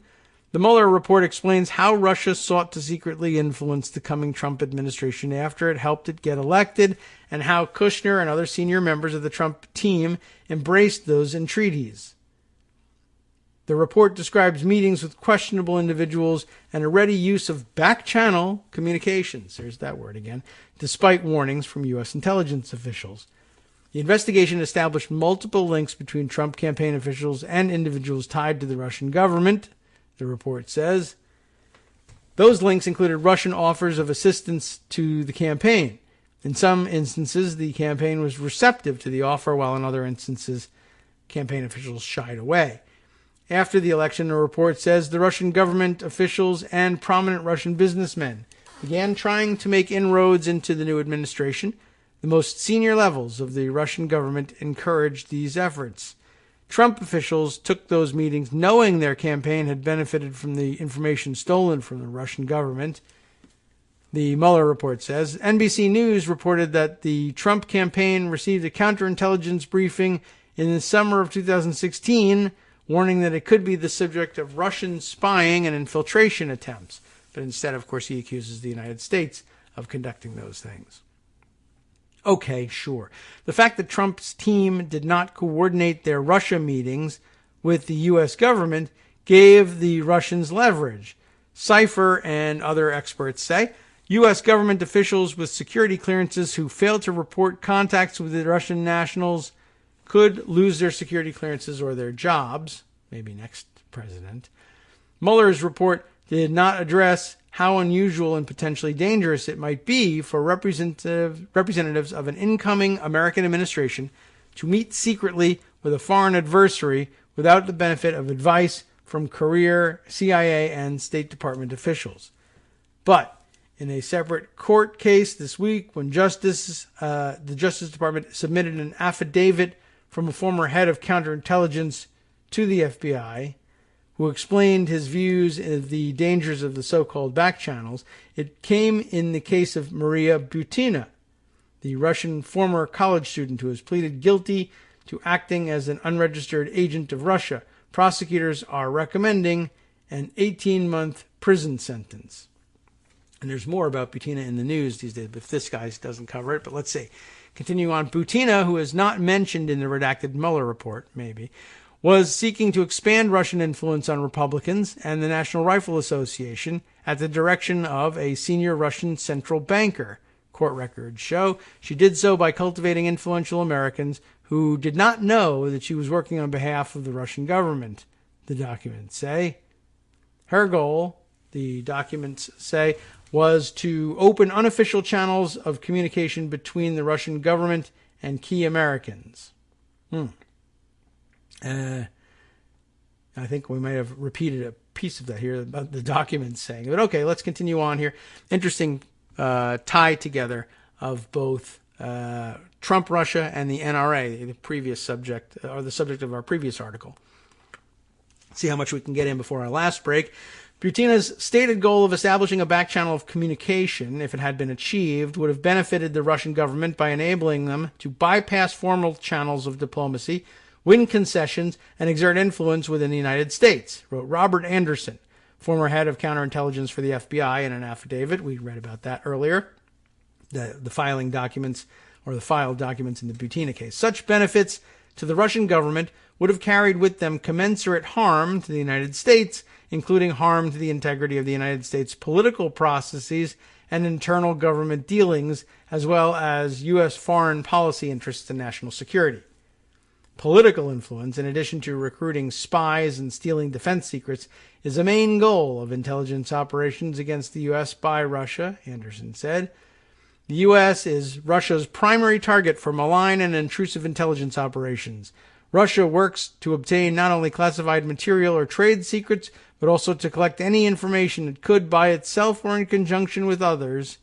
the Mueller report explains how Russia sought to secretly influence the coming Trump administration after it helped it get elected, and how Kushner and other senior members of the Trump team embraced those entreaties. The report describes meetings with questionable individuals and a ready use of back-channel communications, there's that word again, despite warnings from U.S. intelligence officials. The investigation established multiple links between Trump campaign officials and individuals tied to the Russian government, the report says. Those links included Russian offers of assistance to the campaign. In some instances, the campaign was receptive to the offer, while in other instances, campaign officials shied away. After the election, the report says the Russian government officials and prominent Russian businessmen began trying to make inroads into the new administration. The most senior levels of the Russian government encouraged these efforts. Trump officials took those meetings knowing their campaign had benefited from the information stolen from the Russian government. The Mueller report says NBC News reported that the Trump campaign received a counterintelligence briefing in the summer of 2016, warning that it could be the subject of Russian spying and infiltration attempts. But instead, of course, he accuses the United States of conducting those things. Okay, sure. The fact that Trump's team did not coordinate their Russia meetings with the U.S. government gave the Russians leverage. Cipher and other experts say U.S. government officials with security clearances who failed to report contacts with the Russian nationals could lose their security clearances or their jobs, maybe next president. Mueller's report did not address how unusual and potentially dangerous it might be for representatives of an incoming American administration to meet secretly with a foreign adversary without the benefit of advice from career CIA and State Department officials. But in a separate court case this week, when the Justice Department submitted an affidavit from a former head of counterintelligence to the FBI, who explained his views of the dangers of the so-called back channels, it came in the case of Maria Butina, the Russian former college student who has pleaded guilty to acting as an unregistered agent of Russia. Prosecutors are recommending an 18-month prison sentence. And there's more about Butina in the news these days, but this guy doesn't cover it. But let's see. Continue on. Butina, who is not mentioned in the redacted Mueller report, maybe, was seeking to expand Russian influence on Republicans and the National Rifle Association at the direction of a senior Russian central banker. Court records show she did so by cultivating influential Americans who did not know that she was working on behalf of the Russian government, the documents say. Her goal, the documents say, was to open unofficial channels of communication between the Russian government and key Americans. I think we might have repeated a piece of that here about the documents saying. But okay, let's continue on here. Interesting tie together of both Trump, Russia, and the NRA, the previous subject, or the subject of our previous article. See how much we can get in before our last break. Butina's stated goal of establishing a back channel of communication, if it had been achieved, would have benefited the Russian government by enabling them to bypass formal channels of diplomacy, win concessions, and exert influence within the United States, wrote Robert Anderson, former head of counterintelligence for the FBI, in an affidavit. We read about that earlier, the filing documents, or the filed documents in the Butina case. Such benefits to the Russian government would have carried with them commensurate harm to the United States, including harm to the integrity of the United States political processes and internal government dealings, as well as U.S. foreign policy interests and national security. Political influence, in addition to recruiting spies and stealing defense secrets, is a main goal of intelligence operations against the U.S. by Russia, Anderson said. The U.S. is Russia's primary target for malign and intrusive intelligence operations. Russia works to obtain not only classified material or trade secrets, but also to collect any information that could, by itself or in conjunction with others,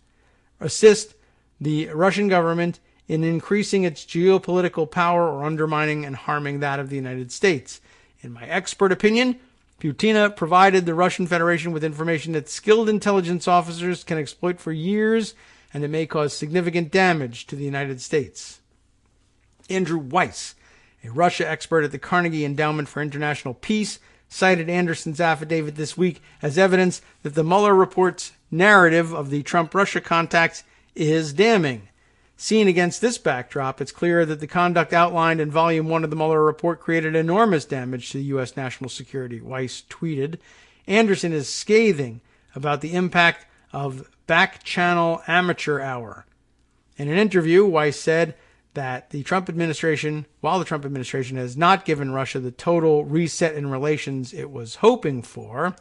assist the Russian government in increasing its geopolitical power or undermining and harming that of the United States. In my expert opinion, Butina provided the Russian Federation with information that skilled intelligence officers can exploit for years, and it may cause significant damage to the United States. Andrew Weiss, a Russia expert at the Carnegie Endowment for International Peace, cited Anderson's affidavit this week as evidence that the Mueller report's narrative of the Trump-Russia contacts is damning. Seen against this backdrop, it's clear that the conduct outlined in Volume 1 of the Mueller report created enormous damage to the U.S. national security, Weiss tweeted. Anderson is scathing about the impact of back-channel amateur hour. In an interview, Weiss said, that while the Trump administration has not given Russia the total reset in relations it was hoping for,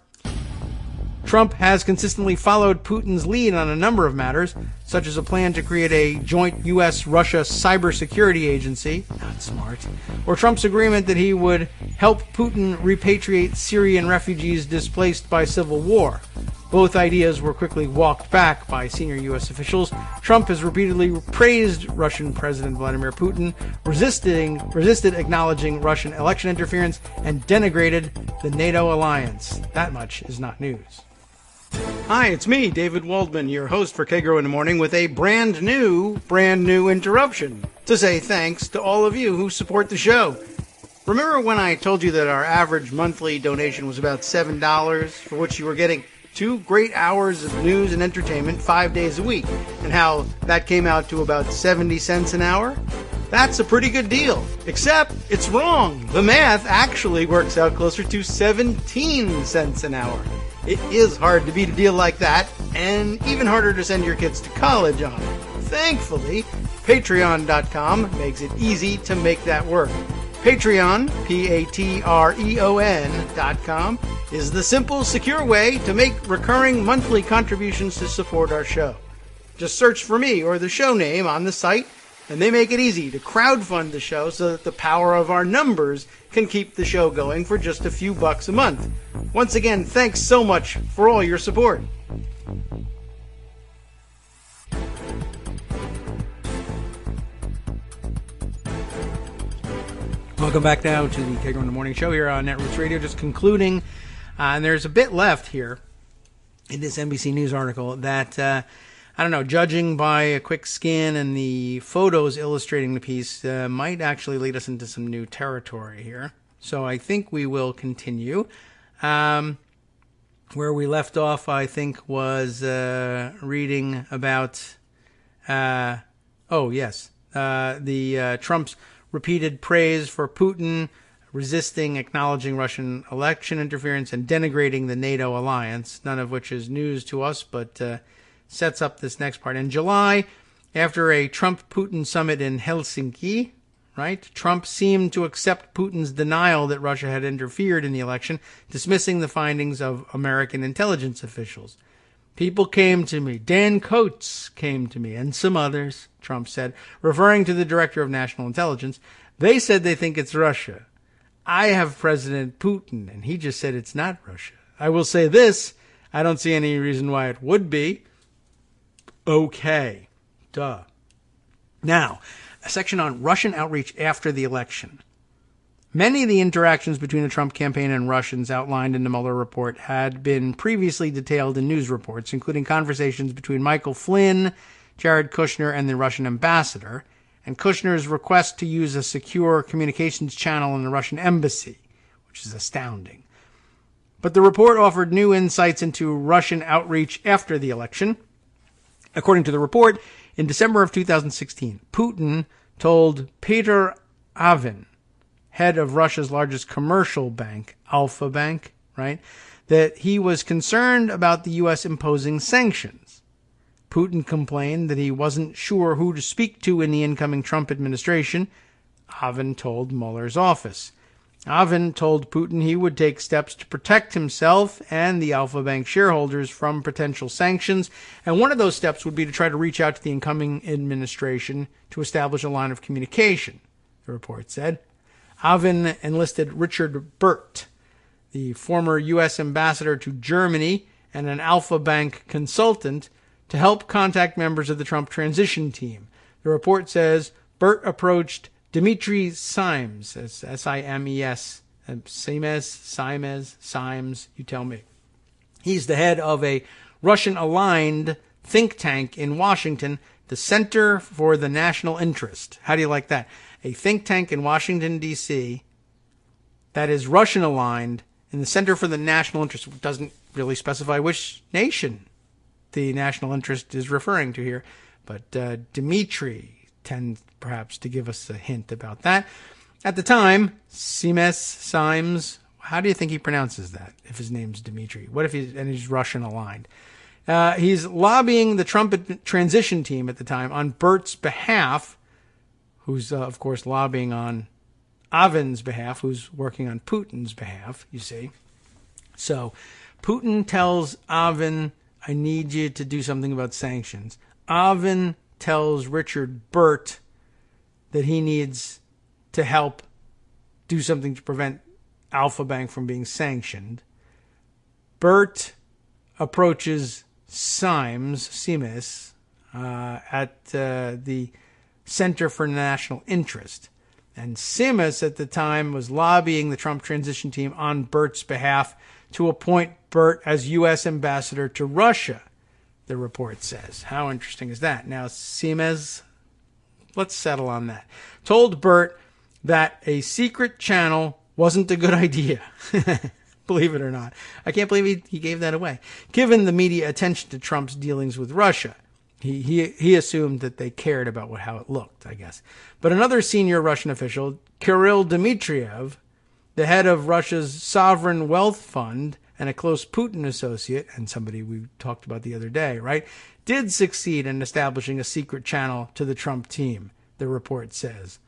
Trump has consistently followed Putin's lead on a number of matters, such as a plan to create a joint U.S.-Russia cybersecurity agency, not smart, or Trump's agreement that he would help Putin repatriate Syrian refugees displaced by civil war. Both ideas were quickly walked back by senior U.S. officials. Trump has repeatedly praised Russian President Vladimir Putin, resisted acknowledging Russian election interference, and denigrated the NATO alliance. That much is not news. Hi, it's me, David Waldman, your host for Kagro in the Morning, with a brand new interruption to say thanks to all of you who support the show. Remember when I told you that our average monthly donation was about $7, for which you were getting 2 great hours of news and entertainment 5 days a week, and how that came out to about 70 cents an hour? That's a pretty good deal, except it's wrong. The math actually works out closer to 17 cents an hour. It is hard to beat a deal like that, and even harder to send your kids to college on. Thankfully, Patreon.com makes it easy to make that work. Patreon, Patreon.com, is the simple, secure way to make recurring monthly contributions to support our show. Just search for me or the show name on the site, and they make it easy to crowdfund the show so that the power of our numbers can keep the show going for just a few bucks a month. Once again, thanks so much for all your support. Welcome back now to the Kagro in the Morning Show here on Netroots Radio. Just concluding, and there's a bit left here in this NBC News article that, I don't know, judging by a quick scan and the photos illustrating the piece, might actually lead us into some new territory here. So I think we will continue. Where we left off, I think, was reading about, Trump's repeated praise for Putin, resisting acknowledging Russian election interference, and denigrating the NATO alliance, none of which is news to us, but sets up this next part. In July, after a Trump-Putin summit in Helsinki, right, Trump seemed to accept Putin's denial that Russia had interfered in the election, dismissing the findings of American intelligence officials. People came to me, Dan Coates came to me, and some others, Trump said, referring to the director of national intelligence. They said they think it's Russia. I have President Putin, and he just said it's not Russia. I will say this, I don't see any reason why it would be. Okay. Duh. Now, a section on Russian outreach after the election. Many of the interactions between the Trump campaign and Russians outlined in the Mueller report had been previously detailed in news reports, including conversations between Michael Flynn, Jared Kushner, and the Russian ambassador, and Kushner's request to use a secure communications channel in the Russian embassy, which is astounding. But the report offered new insights into Russian outreach after the election. According to the report, in December of 2016, Putin told Peter Avin, head of Russia's largest commercial bank, Alfa Bank, right, that he was concerned about the U.S. imposing sanctions. Putin complained that he wasn't sure who to speak to in the incoming Trump administration, Avin told Mueller's office. Avin told Putin he would take steps to protect himself and the Alfa Bank shareholders from potential sanctions, and one of those steps would be to try to reach out to the incoming administration to establish a line of communication, the report said. Avin enlisted Richard Burt, the former U.S. ambassador to Germany and an Alfa Bank consultant, to help contact members of the Trump transition team. The report says Burt approached Dmitry Simes, S-I-M-E-S, Simes, you tell me. He's the head of a Russian-aligned think tank in Washington, the Center for the National Interest. How do you like that? A think tank in Washington, D.C. that is Russian-aligned in the Center for the National Interest. It doesn't really specify which nation the national interest is referring to here, but Dmitry tends perhaps to give us a hint about that. At the time, Simes, how do you think he pronounces that if his name's Dmitry? What if he's Russian-aligned? He's lobbying the Trump transition team at the time on Burt's behalf, who's, of course, lobbying on Avin's behalf, who's working on Putin's behalf, you see. So Putin tells Avin, I need you to do something about sanctions. Avin tells Richard Burt that he needs to help do something to prevent Alpha Bank from being sanctioned. Burt approaches Simes at the Center for National Interest. And Simes at the time was lobbying the Trump transition team on Burt's behalf to appoint Burt as U.S. ambassador to Russia, the report says. How interesting is that? Now, Simes, let's settle on that, told Burt that a secret channel wasn't a good idea. Believe it or not. I can't believe he gave that away. Given the media attention to Trump's dealings with Russia, he assumed that they cared about how it looked, I guess. But another senior Russian official, Kirill Dmitriev, the head of Russia's sovereign wealth fund and a close Putin associate, and somebody we talked about the other day, right, did succeed in establishing a secret channel to the Trump team, the report says.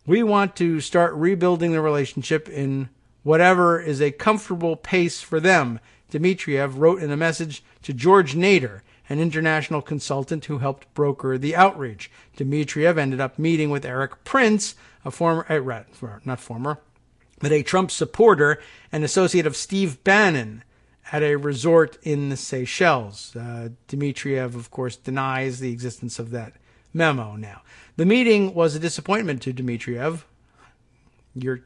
We want to start rebuilding the relationship in whatever is a comfortable pace for them, Dmitriev wrote in a message to George Nader, an international consultant who helped broker the outreach. Dmitriev ended up meeting with Eric Prince, a Trump supporter and associate of Steve Bannon, at a resort in the Seychelles. Dmitriev, of course, denies the existence of that memo now. The meeting was a disappointment to Dmitriev.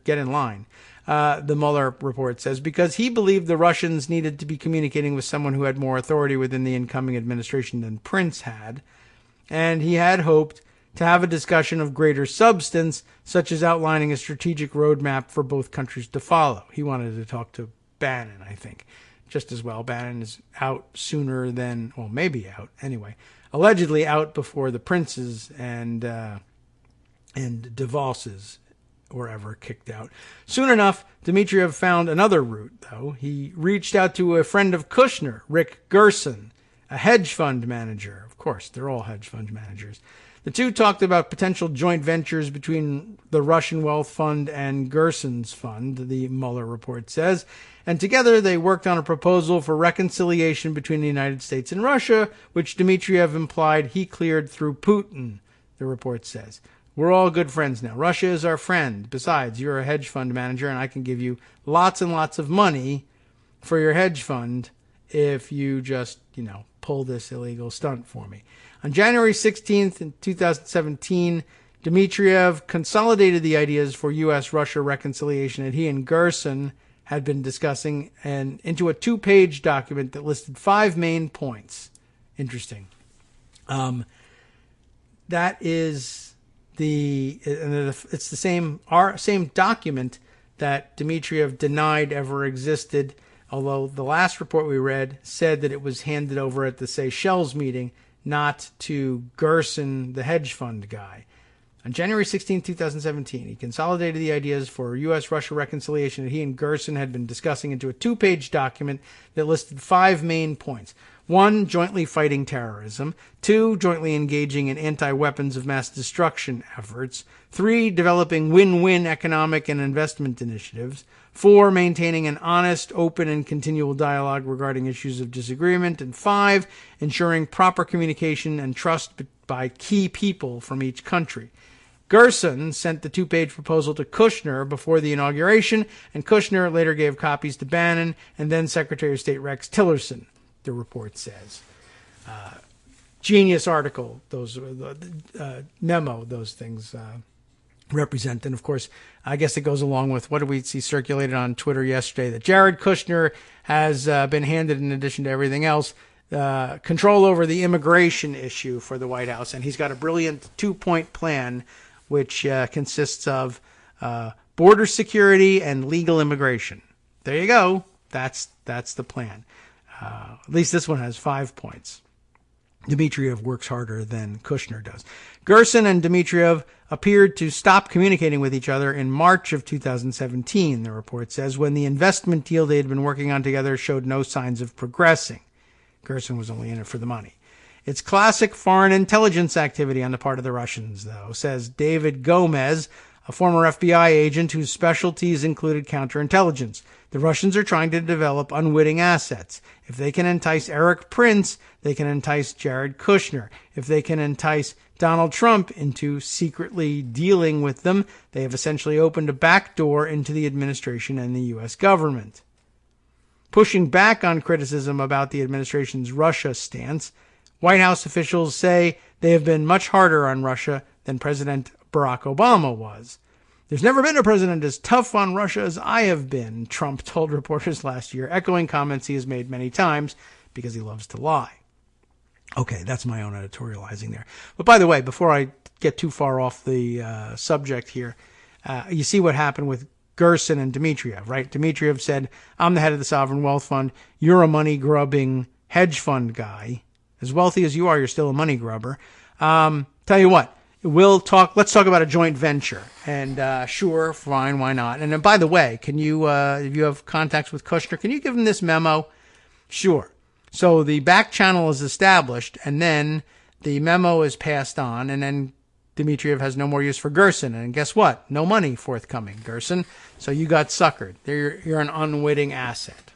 Get in line. The Mueller report says, because he believed the Russians needed to be communicating with someone who had more authority within the incoming administration than Prince had, and he had hoped to have a discussion of greater substance, such as outlining a strategic roadmap for both countries to follow. He wanted to talk to Bannon, I think, just as well. Bannon is out sooner than, well, maybe out anyway, allegedly out before the Princes and DeVos's were ever kicked out. Soon enough, Dmitriev found another route, though. He reached out to a friend of Kushner, Rick Gerson, a hedge fund manager. Of course, they're all hedge fund managers. The two talked about potential joint ventures between the Russian Wealth Fund and Gerson's fund, the Mueller report says, and together they worked on a proposal for reconciliation between the United States and Russia, which Dmitriev implied he cleared through Putin, the report says. We're all good friends now. Russia is our friend. Besides, you're a hedge fund manager, and I can give you lots and lots of money for your hedge fund if you just, pull this illegal stunt for me. On January 16th, in 2017, Dmitriev consolidated the ideas for U.S.-Russia reconciliation that he and Gerson had been discussing and into a 2-page document that listed 5 main points. Interesting. That is it's the same document that Dmitriev denied ever existed, although the last report we read said that it was handed over at the Seychelles meeting, not to Gerson, the hedge fund guy. On January 16, 2017, he consolidated the ideas for U.S.-Russia reconciliation that he and Gerson had been discussing into a 2-page document that listed 5 main points. 1, jointly fighting terrorism. 2, jointly engaging in anti-weapons of mass destruction efforts. 3, developing win-win economic and investment initiatives. 4, maintaining an honest, open, and continual dialogue regarding issues of disagreement. And 5, ensuring proper communication and trust by key people from each country. Gerson sent the 2-page proposal to Kushner before the inauguration, and Kushner later gave copies to Bannon and then Secretary of State Rex Tillerson, the report says. Genius article, those memo, those things represent. And, of course, I guess it goes along with what did we see circulated on Twitter yesterday, that Jared Kushner has been handed, in addition to everything else, control over the immigration issue for the White House. And he's got a brilliant 2-point plan, which consists of border security and legal immigration. There you go. That's the plan. At least this one has 5 points. Dmitriev works harder than Kushner does. Gerson and Dmitriev appeared to stop communicating with each other in March of 2017, the report says, when the investment deal they had been working on together showed no signs of progressing. Gerson was only in it for the money. It's classic foreign intelligence activity on the part of the Russians, though, says David Gomez, a former FBI agent whose specialties included counterintelligence. The Russians are trying to develop unwitting assets. If they can entice Eric Prince, they can entice Jared Kushner. If they can entice Donald Trump into secretly dealing with them, they have essentially opened a back door into the administration and the U.S. government. Pushing back on criticism about the administration's Russia stance, White House officials say they have been much harder on Russia than President Barack Obama was. There's never been a president as tough on Russia as I have been, Trump told reporters last year, echoing comments he has made many times because he loves to lie. Okay, that's my own editorializing there. But by the way, before I get too far off the subject here, you see what happened with Gerson and Dmitriev, right? Dmitriev said, I'm the head of the Sovereign Wealth Fund. You're a money-grubbing hedge fund guy. As wealthy as you are, you're still a money grubber. Tell you what, let's talk about a joint venture. And sure, fine, why not? And then, by the way, can you, if you have contacts with Kushner, can you give him this memo? Sure. So the back channel is established, and then the memo is passed on, and then Dmitriev has no more use for Gerson. And guess what? No money forthcoming, Gerson. So you got suckered. You're an unwitting asset.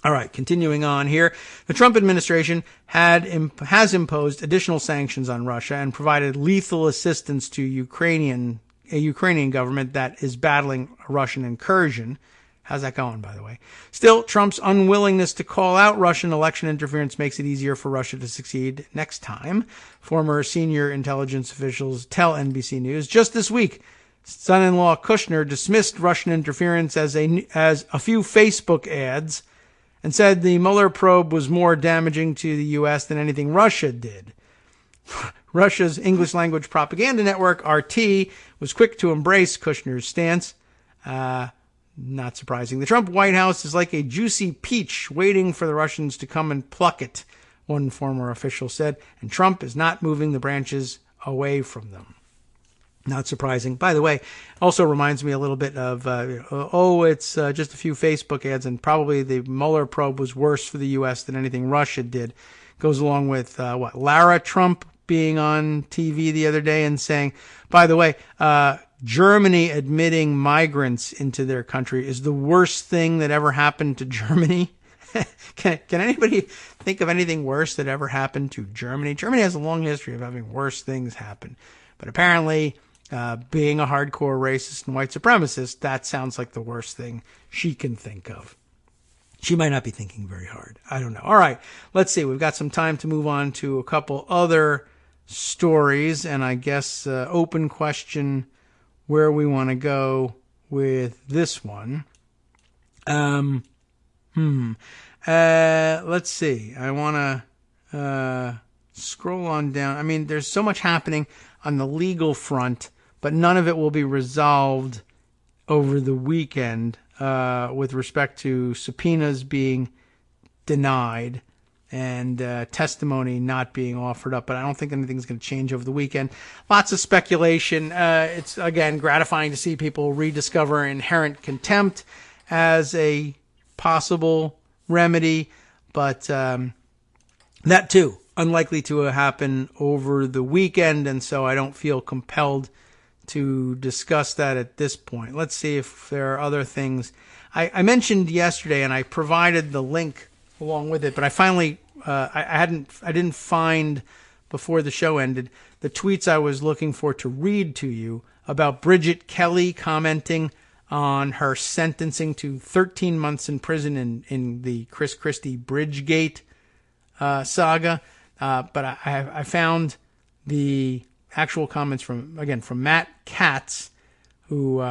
All right, continuing on here. The Trump administration has imposed additional sanctions on Russia and provided lethal assistance to a Ukrainian government that is battling a Russian incursion. How's that going, by the way? Still, Trump's unwillingness to call out Russian election interference makes it easier for Russia to succeed next time. Former senior intelligence officials tell NBC News just this week, son-in-law Kushner dismissed Russian interference as a few Facebook ads and said the Mueller probe was more damaging to the U.S. than anything Russia did. Russia's English-language propaganda network, RT, was quick to embrace Kushner's stance. Not surprising. The Trump White House is like a juicy peach waiting for the Russians to come and pluck it, one former official said, and Trump is not moving the branches away from them. Not surprising. By the way, also reminds me a little bit of, it's just a few Facebook ads, and probably the Mueller probe was worse for the U.S. than anything Russia did. Goes along with, Lara Trump being on TV the other day and saying, by the way, Germany admitting migrants into their country is the worst thing that ever happened to Germany. Can anybody think of anything worse that ever happened to Germany? Germany has a long history of having worse things happen. But apparently, being a hardcore racist and white supremacist, that sounds like the worst thing she can think of. She might not be thinking very hard. I don't know. All right, let's see. We've got some time to move on to a couple other stories, and I guess open question where we want to go with this one. Let's see. I want to scroll on down. I mean, there's so much happening on the legal front, but none of it will be resolved over the weekend with respect to subpoenas being denied and testimony not being offered up. But I don't think anything's going to change over the weekend. Lots of speculation. It's, again, gratifying to see people rediscover inherent contempt as a possible remedy. But that, too, unlikely to happen over the weekend. And so I don't feel compelled to discuss that at this point. Let's see if there are other things. I mentioned yesterday, and I provided the link along with it, but I finally I didn't find before the show ended the tweets I was looking for to read to you about Bridget Kelly commenting on her sentencing to 13 months in prison in the Chris Christie Bridgegate saga. But I found the actual comments from Matt Katz, who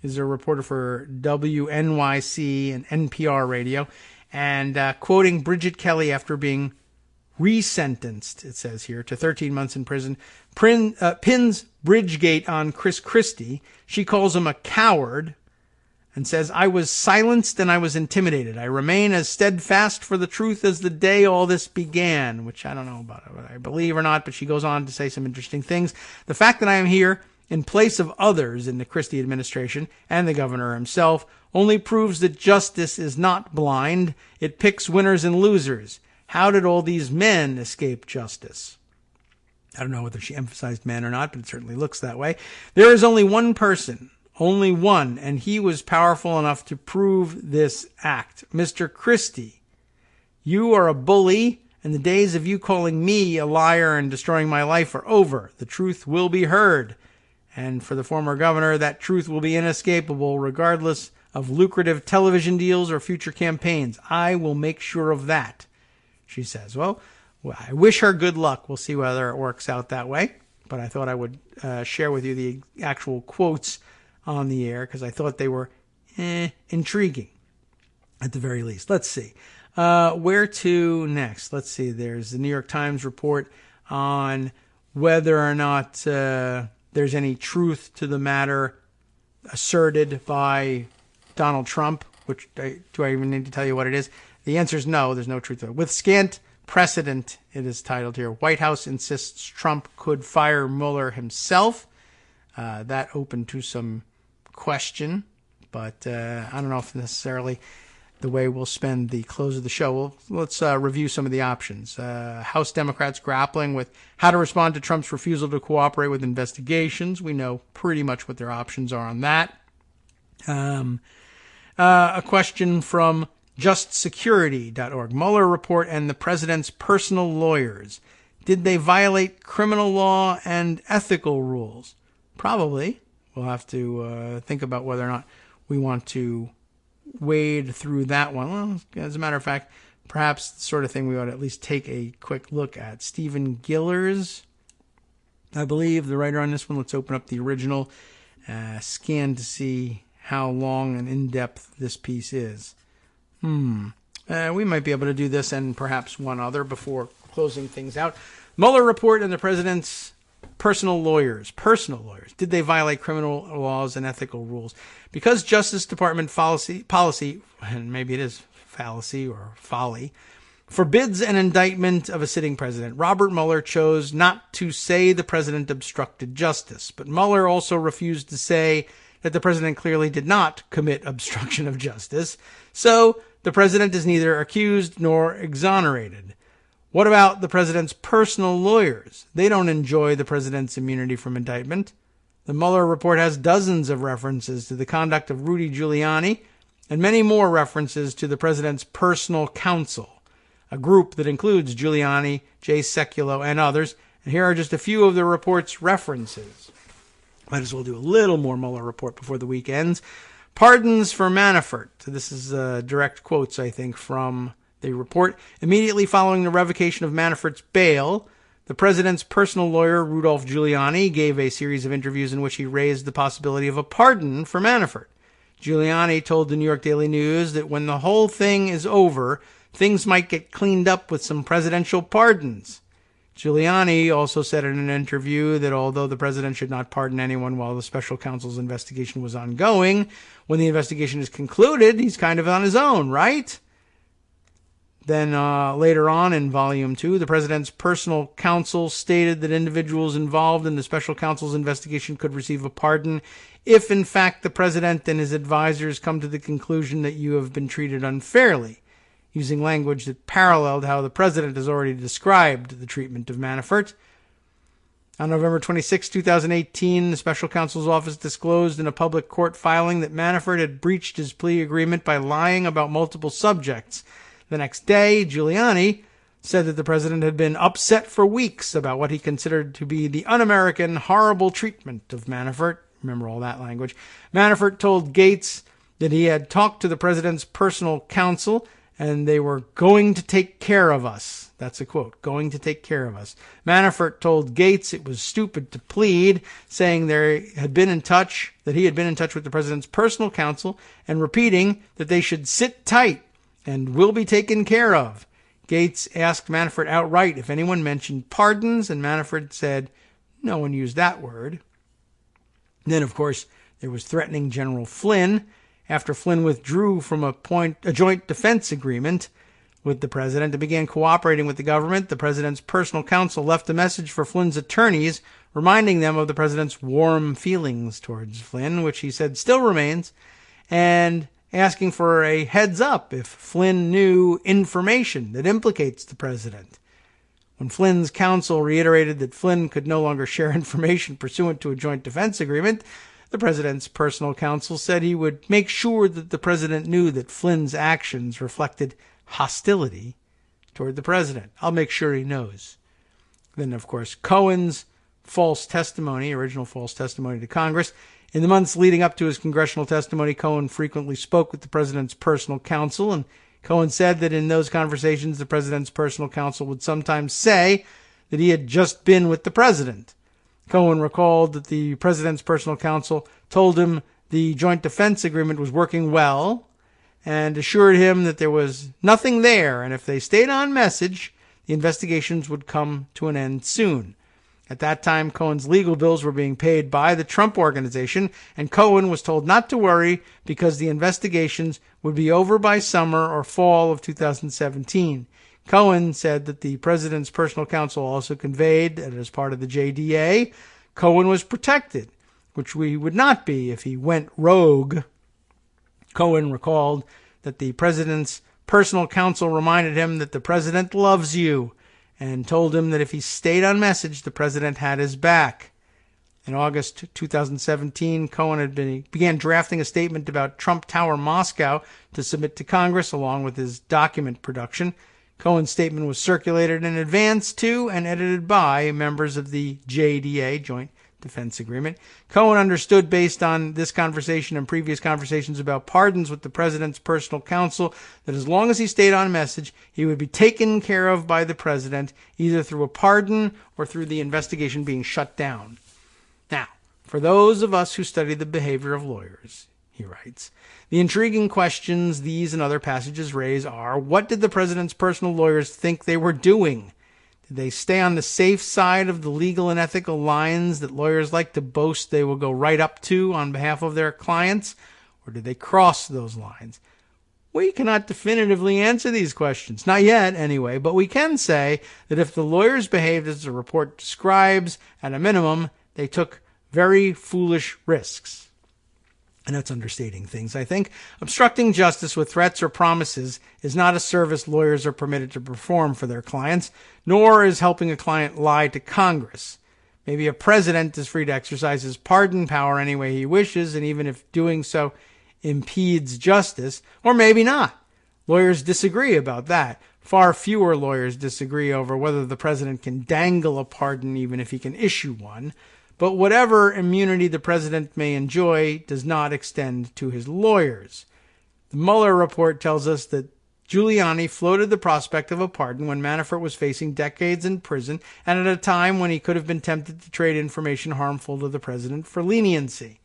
is a reporter for WNYC and NPR radio, and quoting Bridget Kelly after being resentenced, it says here, to 13 months in prison, pins Bridgegate on Chris Christie. She calls him a coward and says, I was silenced and I was intimidated. I remain as steadfast for the truth as the day all this began, which I don't know about whether I believe or not, but she goes on to say some interesting things. The fact that I am here in place of others in the Christie administration and the governor himself only proves that justice is not blind. It picks winners and losers. How did all these men escape justice? I don't know whether she emphasized men or not, but it certainly looks that way. There is only one person, only one, and he was powerful enough to prove this act. Mr. Christie, you are a bully, and the days of you calling me a liar and destroying my life are over. The truth will be heard. And for the former governor, that truth will be inescapable, regardless of lucrative television deals or future campaigns. I will make sure of that, she says. Well, I wish her good luck. We'll see whether it works out that way. But I thought I would share with you the actual quotes on the air because I thought they were intriguing at the very least. Let's see. Where to next? Let's see. There's the New York Times report on whether or not there's any truth to the matter asserted by Donald Trump, which do I even need to tell you what it is? The answer is no, there's no truth to it. With scant precedent, it is titled here, White House insists Trump could fire Mueller himself. That opened to some question, but I don't know if necessarily the way we'll spend the close of the show. Well, let's review some of the options. House Democrats grappling with how to respond to Trump's refusal to cooperate with investigations. We know pretty much what their options are on that. A question from justsecurity.org. Mueller report and the president's personal lawyers. Did they violate criminal law and ethical rules? Probably. We'll have to think about whether or not we want to wade through that one. Well, as a matter of fact, perhaps the sort of thing we ought to at least take a quick look at. Stephen Gillers, I believe, the writer on this one. Let's open up the original, scan to see how long and in-depth this piece is. We might be able to do this and perhaps one other before closing things out. Mueller report and the president's personal lawyers. Did they violate criminal laws and ethical rules? Because Justice Department policy, and maybe it is fallacy or folly, forbids an indictment of a sitting president, Robert Mueller chose not to say the president obstructed justice. But Mueller also refused to say that the president clearly did not commit obstruction of justice. So the president is neither accused nor exonerated. What about the president's personal lawyers? They don't enjoy the president's immunity from indictment. The Mueller report has dozens of references to the conduct of Rudy Giuliani and many more references to the president's personal counsel, a group that includes Giuliani, Jay Sekulow, and others. And here are just a few of the report's references. Might as well do a little more Mueller report before the week ends. Pardons for Manafort. So this is direct quotes, I think, from the report. Immediately following the revocation of Manafort's bail, the president's personal lawyer, Rudolph Giuliani, gave a series of interviews in which he raised the possibility of a pardon for Manafort. Giuliani told the New York Daily News that when the whole thing is over, things might get cleaned up with some presidential pardons. Giuliani also said in an interview that although the president should not pardon anyone while the special counsel's investigation was ongoing, when the investigation is concluded, he's kind of on his own, right? Then later on in Volume 2, the president's personal counsel stated that individuals involved in the special counsel's investigation could receive a pardon if, in fact, the president and his advisors come to the conclusion that you have been treated unfairly, using language that paralleled how the president has already described the treatment of Manafort. On November 26, 2018, the special counsel's office disclosed in a public court filing that Manafort had breached his plea agreement by lying about multiple subjects. The next day, Giuliani said that the president had been upset for weeks about what he considered to be the un-American, horrible treatment of Manafort. Remember all that language. Manafort told Gates that he had talked to the president's personal counsel and they were going to take care of us. That's a quote, going to take care of us. Manafort told Gates it was stupid to plead, saying that he had been in touch with the president's personal counsel and repeating that they should sit tight and will be taken care of. Gates asked Manafort outright if anyone mentioned pardons, and Manafort said no one used that word. Then, of course, there was threatening General Flynn. After Flynn withdrew from a joint defense agreement with the president and began cooperating with the government, the president's personal counsel left a message for Flynn's attorneys, reminding them of the president's warm feelings towards Flynn, which he said still remains, and asking for a heads up if Flynn knew information that implicates the president. When Flynn's counsel reiterated that Flynn could no longer share information pursuant to a joint defense agreement, the president's personal counsel said he would make sure that the president knew that Flynn's actions reflected hostility toward the president. I'll make sure he knows. Then, of course, Cohen's original false testimony to Congress. In the months leading up to his congressional testimony, Cohen frequently spoke with the president's personal counsel, and Cohen said that in those conversations, the president's personal counsel would sometimes say that he had just been with the president. Cohen recalled that the president's personal counsel told him the joint defense agreement was working well and assured him that there was nothing there, and if they stayed on message, the investigations would come to an end soon. At that time, Cohen's legal bills were being paid by the Trump Organization, and Cohen was told not to worry because the investigations would be over by summer or fall of 2017. Cohen said that the president's personal counsel also conveyed that as part of the JDA, Cohen was protected, which he would not be if he went rogue. Cohen recalled that the president's personal counsel reminded him that the president loves you and told him that if he stayed on message, the president had his back. In August 2017, Cohen began drafting a statement about Trump Tower Moscow to submit to Congress along with his document production. Cohen's statement was circulated in advance to and edited by members of the JDA, Joint Defense Agreement. Cohen understood based on this conversation and previous conversations about pardons with the president's personal counsel that as long as he stayed on message, he would be taken care of by the president, either through a pardon or through the investigation being shut down. Now, for those of us who study the behavior of lawyers, he writes, the intriguing questions these and other passages raise are, what did the president's personal lawyers think they were doing? Did they stay on the safe side of the legal and ethical lines that lawyers like to boast they will go right up to on behalf of their clients? Or did they cross those lines? We cannot definitively answer these questions. Not yet, anyway, but we can say that if the lawyers behaved as the report describes, at a minimum, they took very foolish risks. And that's understating things, I think. Obstructing justice with threats or promises is not a service lawyers are permitted to perform for their clients, nor is helping a client lie to Congress. Maybe a president is free to exercise his pardon power any way he wishes, and even if doing so impedes justice, or maybe not. Lawyers disagree about that. Far fewer lawyers disagree over whether the president can dangle a pardon even if he can issue one. But whatever immunity the president may enjoy does not extend to his lawyers. The Mueller report tells us that Giuliani floated the prospect of a pardon when Manafort was facing decades in prison and at a time when he could have been tempted to trade information harmful to the president for leniency.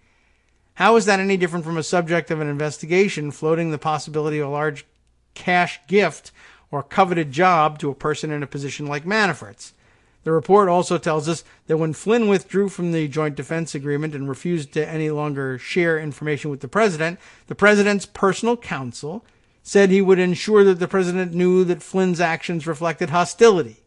How is that any different from a subject of an investigation floating the possibility of a large cash gift or coveted job to a person in a position like Manafort's? The report also tells us that when Flynn withdrew from the Joint Defense Agreement and refused to any longer share information with the president's personal counsel said he would ensure that the president knew that Flynn's actions reflected hostility.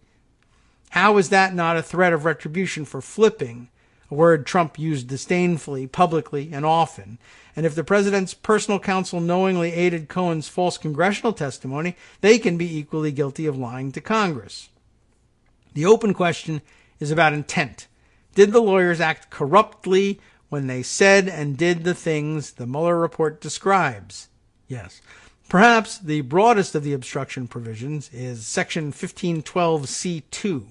How is that not a threat of retribution for flipping, a word Trump used disdainfully, publicly, and often? And if the president's personal counsel knowingly aided Cohen's false congressional testimony, they can be equally guilty of lying to Congress. The open question is about intent. Did the lawyers act corruptly when they said and did the things the Mueller report describes? Yes. Perhaps the broadest of the obstruction provisions is Section 1512C2,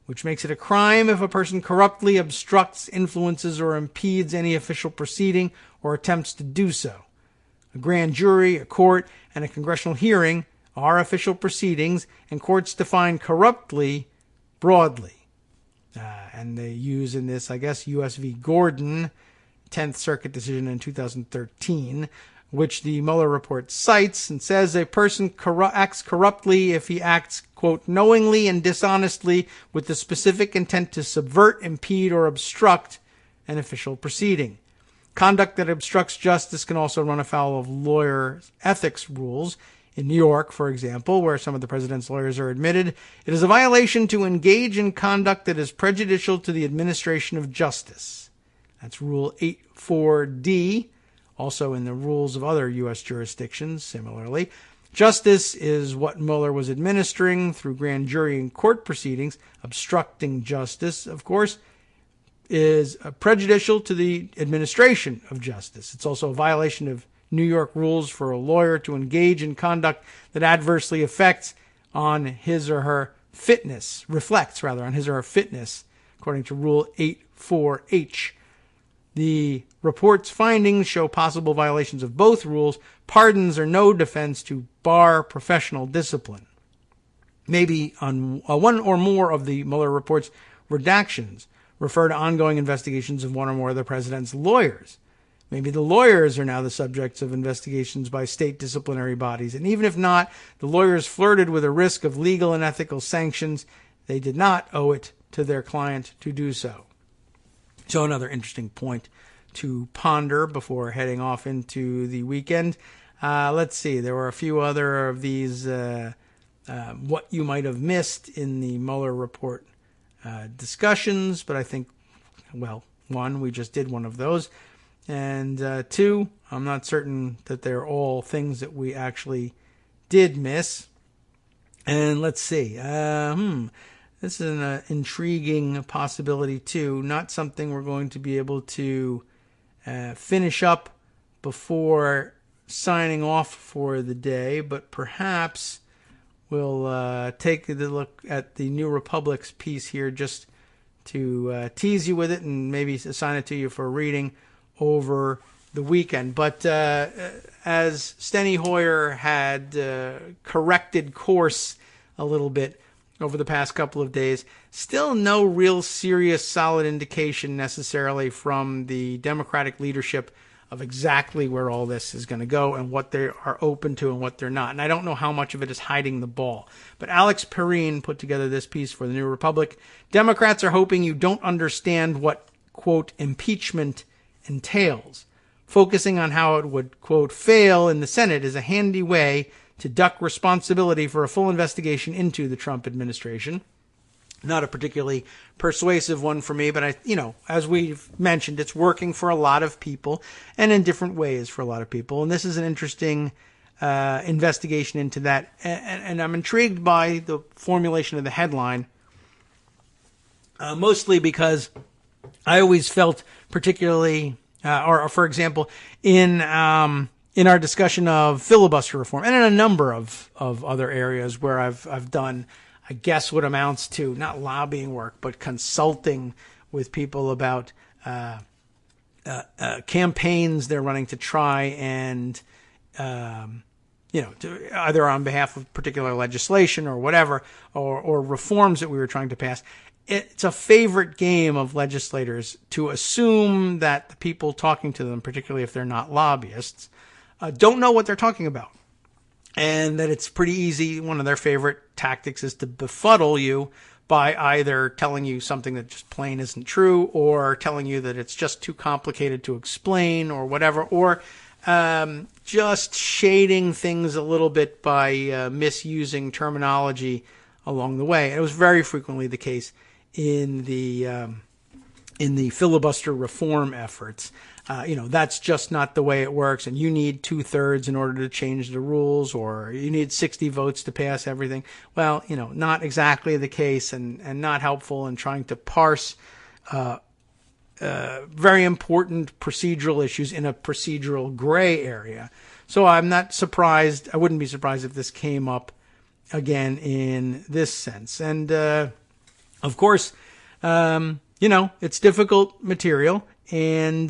which makes it a crime if a person corruptly obstructs, influences, or impedes any official proceeding or attempts to do so. A grand jury, a court, and a congressional hearing are official proceedings, and courts define corruptly broadly. And they use in this, I guess, U.S. v. Gordon, 10th Circuit decision in 2013, which the Mueller report cites and says a person acts corruptly if he acts, quote, knowingly and dishonestly with the specific intent to subvert, impede, or obstruct an official proceeding. Conduct that obstructs justice can also run afoul of lawyer ethics rules. In New York, for example, where some of the president's lawyers are admitted, it is a violation to engage in conduct that is prejudicial to the administration of justice. That's Rule 84D. also in the rules of other U.S. jurisdictions, similarly. Justice is what Mueller was administering through grand jury and court proceedings. Obstructing justice, of course, is prejudicial to the administration of justice. It's also a violation of New York rules for a lawyer to engage in conduct that adversely affects on his or her fitness, on his or her fitness, according to Rule 84H. The report's findings show possible violations of both rules. Pardons are no defense to bar professional discipline. Maybe on one or more of the Mueller report's redactions refer to ongoing investigations of one or more of the president's lawyers. Maybe the lawyers are now the subjects of investigations by state disciplinary bodies. And even if not, the lawyers flirted with a risk of legal and ethical sanctions. They did not owe it to their client to do so. So another interesting point to ponder before heading off into the weekend. Let's see. There were a few other of these what you might have missed in the Mueller report discussions, but I think, well, one, we just did one of those. And two, I'm not certain that they're all things that we actually did miss. And let's see. This is an intriguing possibility, too. Not something we're going to be able to finish up before signing off for the day, but perhaps we'll take a look at the New Republic's piece here just to tease you with it and maybe assign it to you for reading over the weekend. But as Steny Hoyer had corrected course a little bit over the past couple of days, still no real serious solid indication necessarily from the Democratic leadership of exactly where all this is going to go and what they are open to and what they're not. And I don't know how much of it is hiding the ball. But Alex Perrine put together this piece for the New Republic. Democrats are hoping you don't understand what, quote, impeachment entails. Focusing on how it would, quote, fail in the Senate is a handy way to duck responsibility for a full investigation into the Trump administration. Not a particularly persuasive one for me, but as we've mentioned, it's working for a lot of people and in different ways for a lot of people. And this is an interesting investigation into that. And I'm intrigued by the formulation of the headline, mostly because I always felt particularly, or for example, in our discussion of filibuster reform and in a number of other areas where I've done, I guess, what amounts to not lobbying work, but consulting with people about campaigns they're running to try and, to either on behalf of particular legislation or whatever, or reforms that we were trying to pass. It's a favorite game of legislators to assume that the people talking to them, particularly if they're not lobbyists, don't know what they're talking about. And that it's pretty easy. One of their favorite tactics is to befuddle you by either telling you something that just plain isn't true, or telling you that it's just too complicated to explain, or whatever, or just shading things a little bit by misusing terminology along the way. And it was very frequently the case in the filibuster reform efforts. That's just not the way it works, and you need 2/3 in order to change the rules, or you need 60 votes to pass everything. Well, not exactly the case, and not helpful in trying to parse very important procedural issues in a procedural gray area. So I'm not surprised. I wouldn't be surprised if this came up again in this sense. And of course, it's difficult material and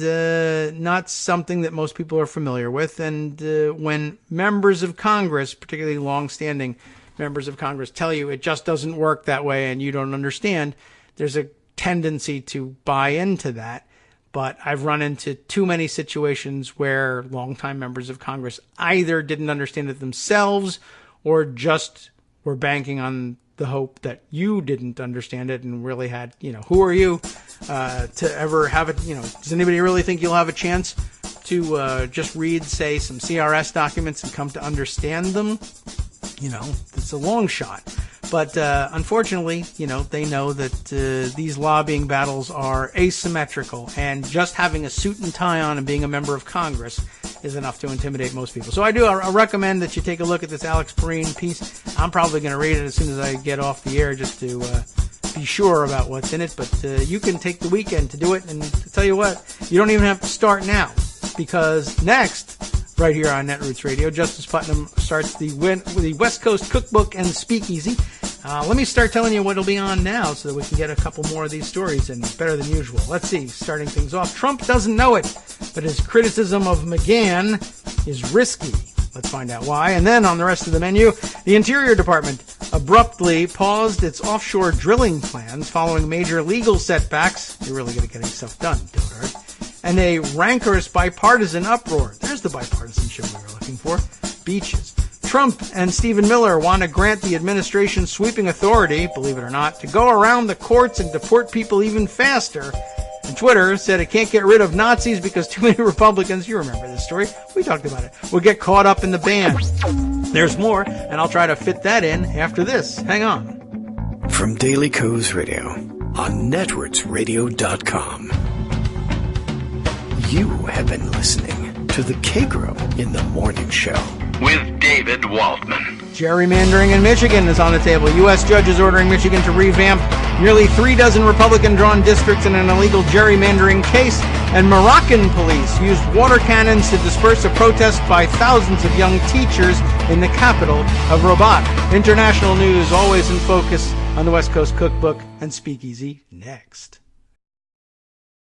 not something that most people are familiar with. And when members of Congress, particularly long-standing members of Congress, tell you it just doesn't work that way and you don't understand, there's a tendency to buy into that. But I've run into too many situations where longtime members of Congress either didn't understand it themselves or just were banking on the hope that you didn't understand it and really had, who are you to ever have it? Does anybody really think you'll have a chance to just read, say, some CRS documents and come to understand them? It's a long shot. But unfortunately, they know that these lobbying battles are asymmetrical, and just having a suit and tie on and being a member of Congress is enough to intimidate most people. So I recommend that you take a look at this Alex Perrine piece. I'm probably going to read it as soon as I get off the air just to be sure about what's in it. But you can take the weekend to do it. And to tell you what, you don't even have to start now, because next, right here on Netroots Radio, Justice Putnam starts the West Coast Cookbook and Speakeasy. Let me start telling you what will be on now so that we can get a couple more of these stories in better than usual. Let's see, starting things off. Trump doesn't know it, but his criticism of McGahn is risky. Let's find out why. And then on the rest of the menu, the Interior Department abruptly paused its offshore drilling plans following major legal setbacks. You're really good at getting stuff done, Dotard. And a rancorous bipartisan uproar. There's the bipartisanship we were looking for. Beaches. Trump and Stephen Miller want to grant the administration sweeping authority, believe it or not, to go around the courts and deport people even faster. And Twitter said it can't get rid of Nazis because too many Republicans, you remember this story, we talked about it, will get caught up in the ban. There's more, and I'll try to fit that in after this. Hang on. From Daily Kos Radio on netrootsradio.com. You have been listening to the Kagro in the Morning Show with David Waldman. Gerrymandering in Michigan is on the table. U.S. judges ordering Michigan to revamp nearly 36 Republican-drawn districts in an illegal gerrymandering case. And Moroccan police used water cannons to disperse a protest by thousands of young teachers in the capital of Rabat. International news always in focus on the West Coast Cookbook and Speakeasy next.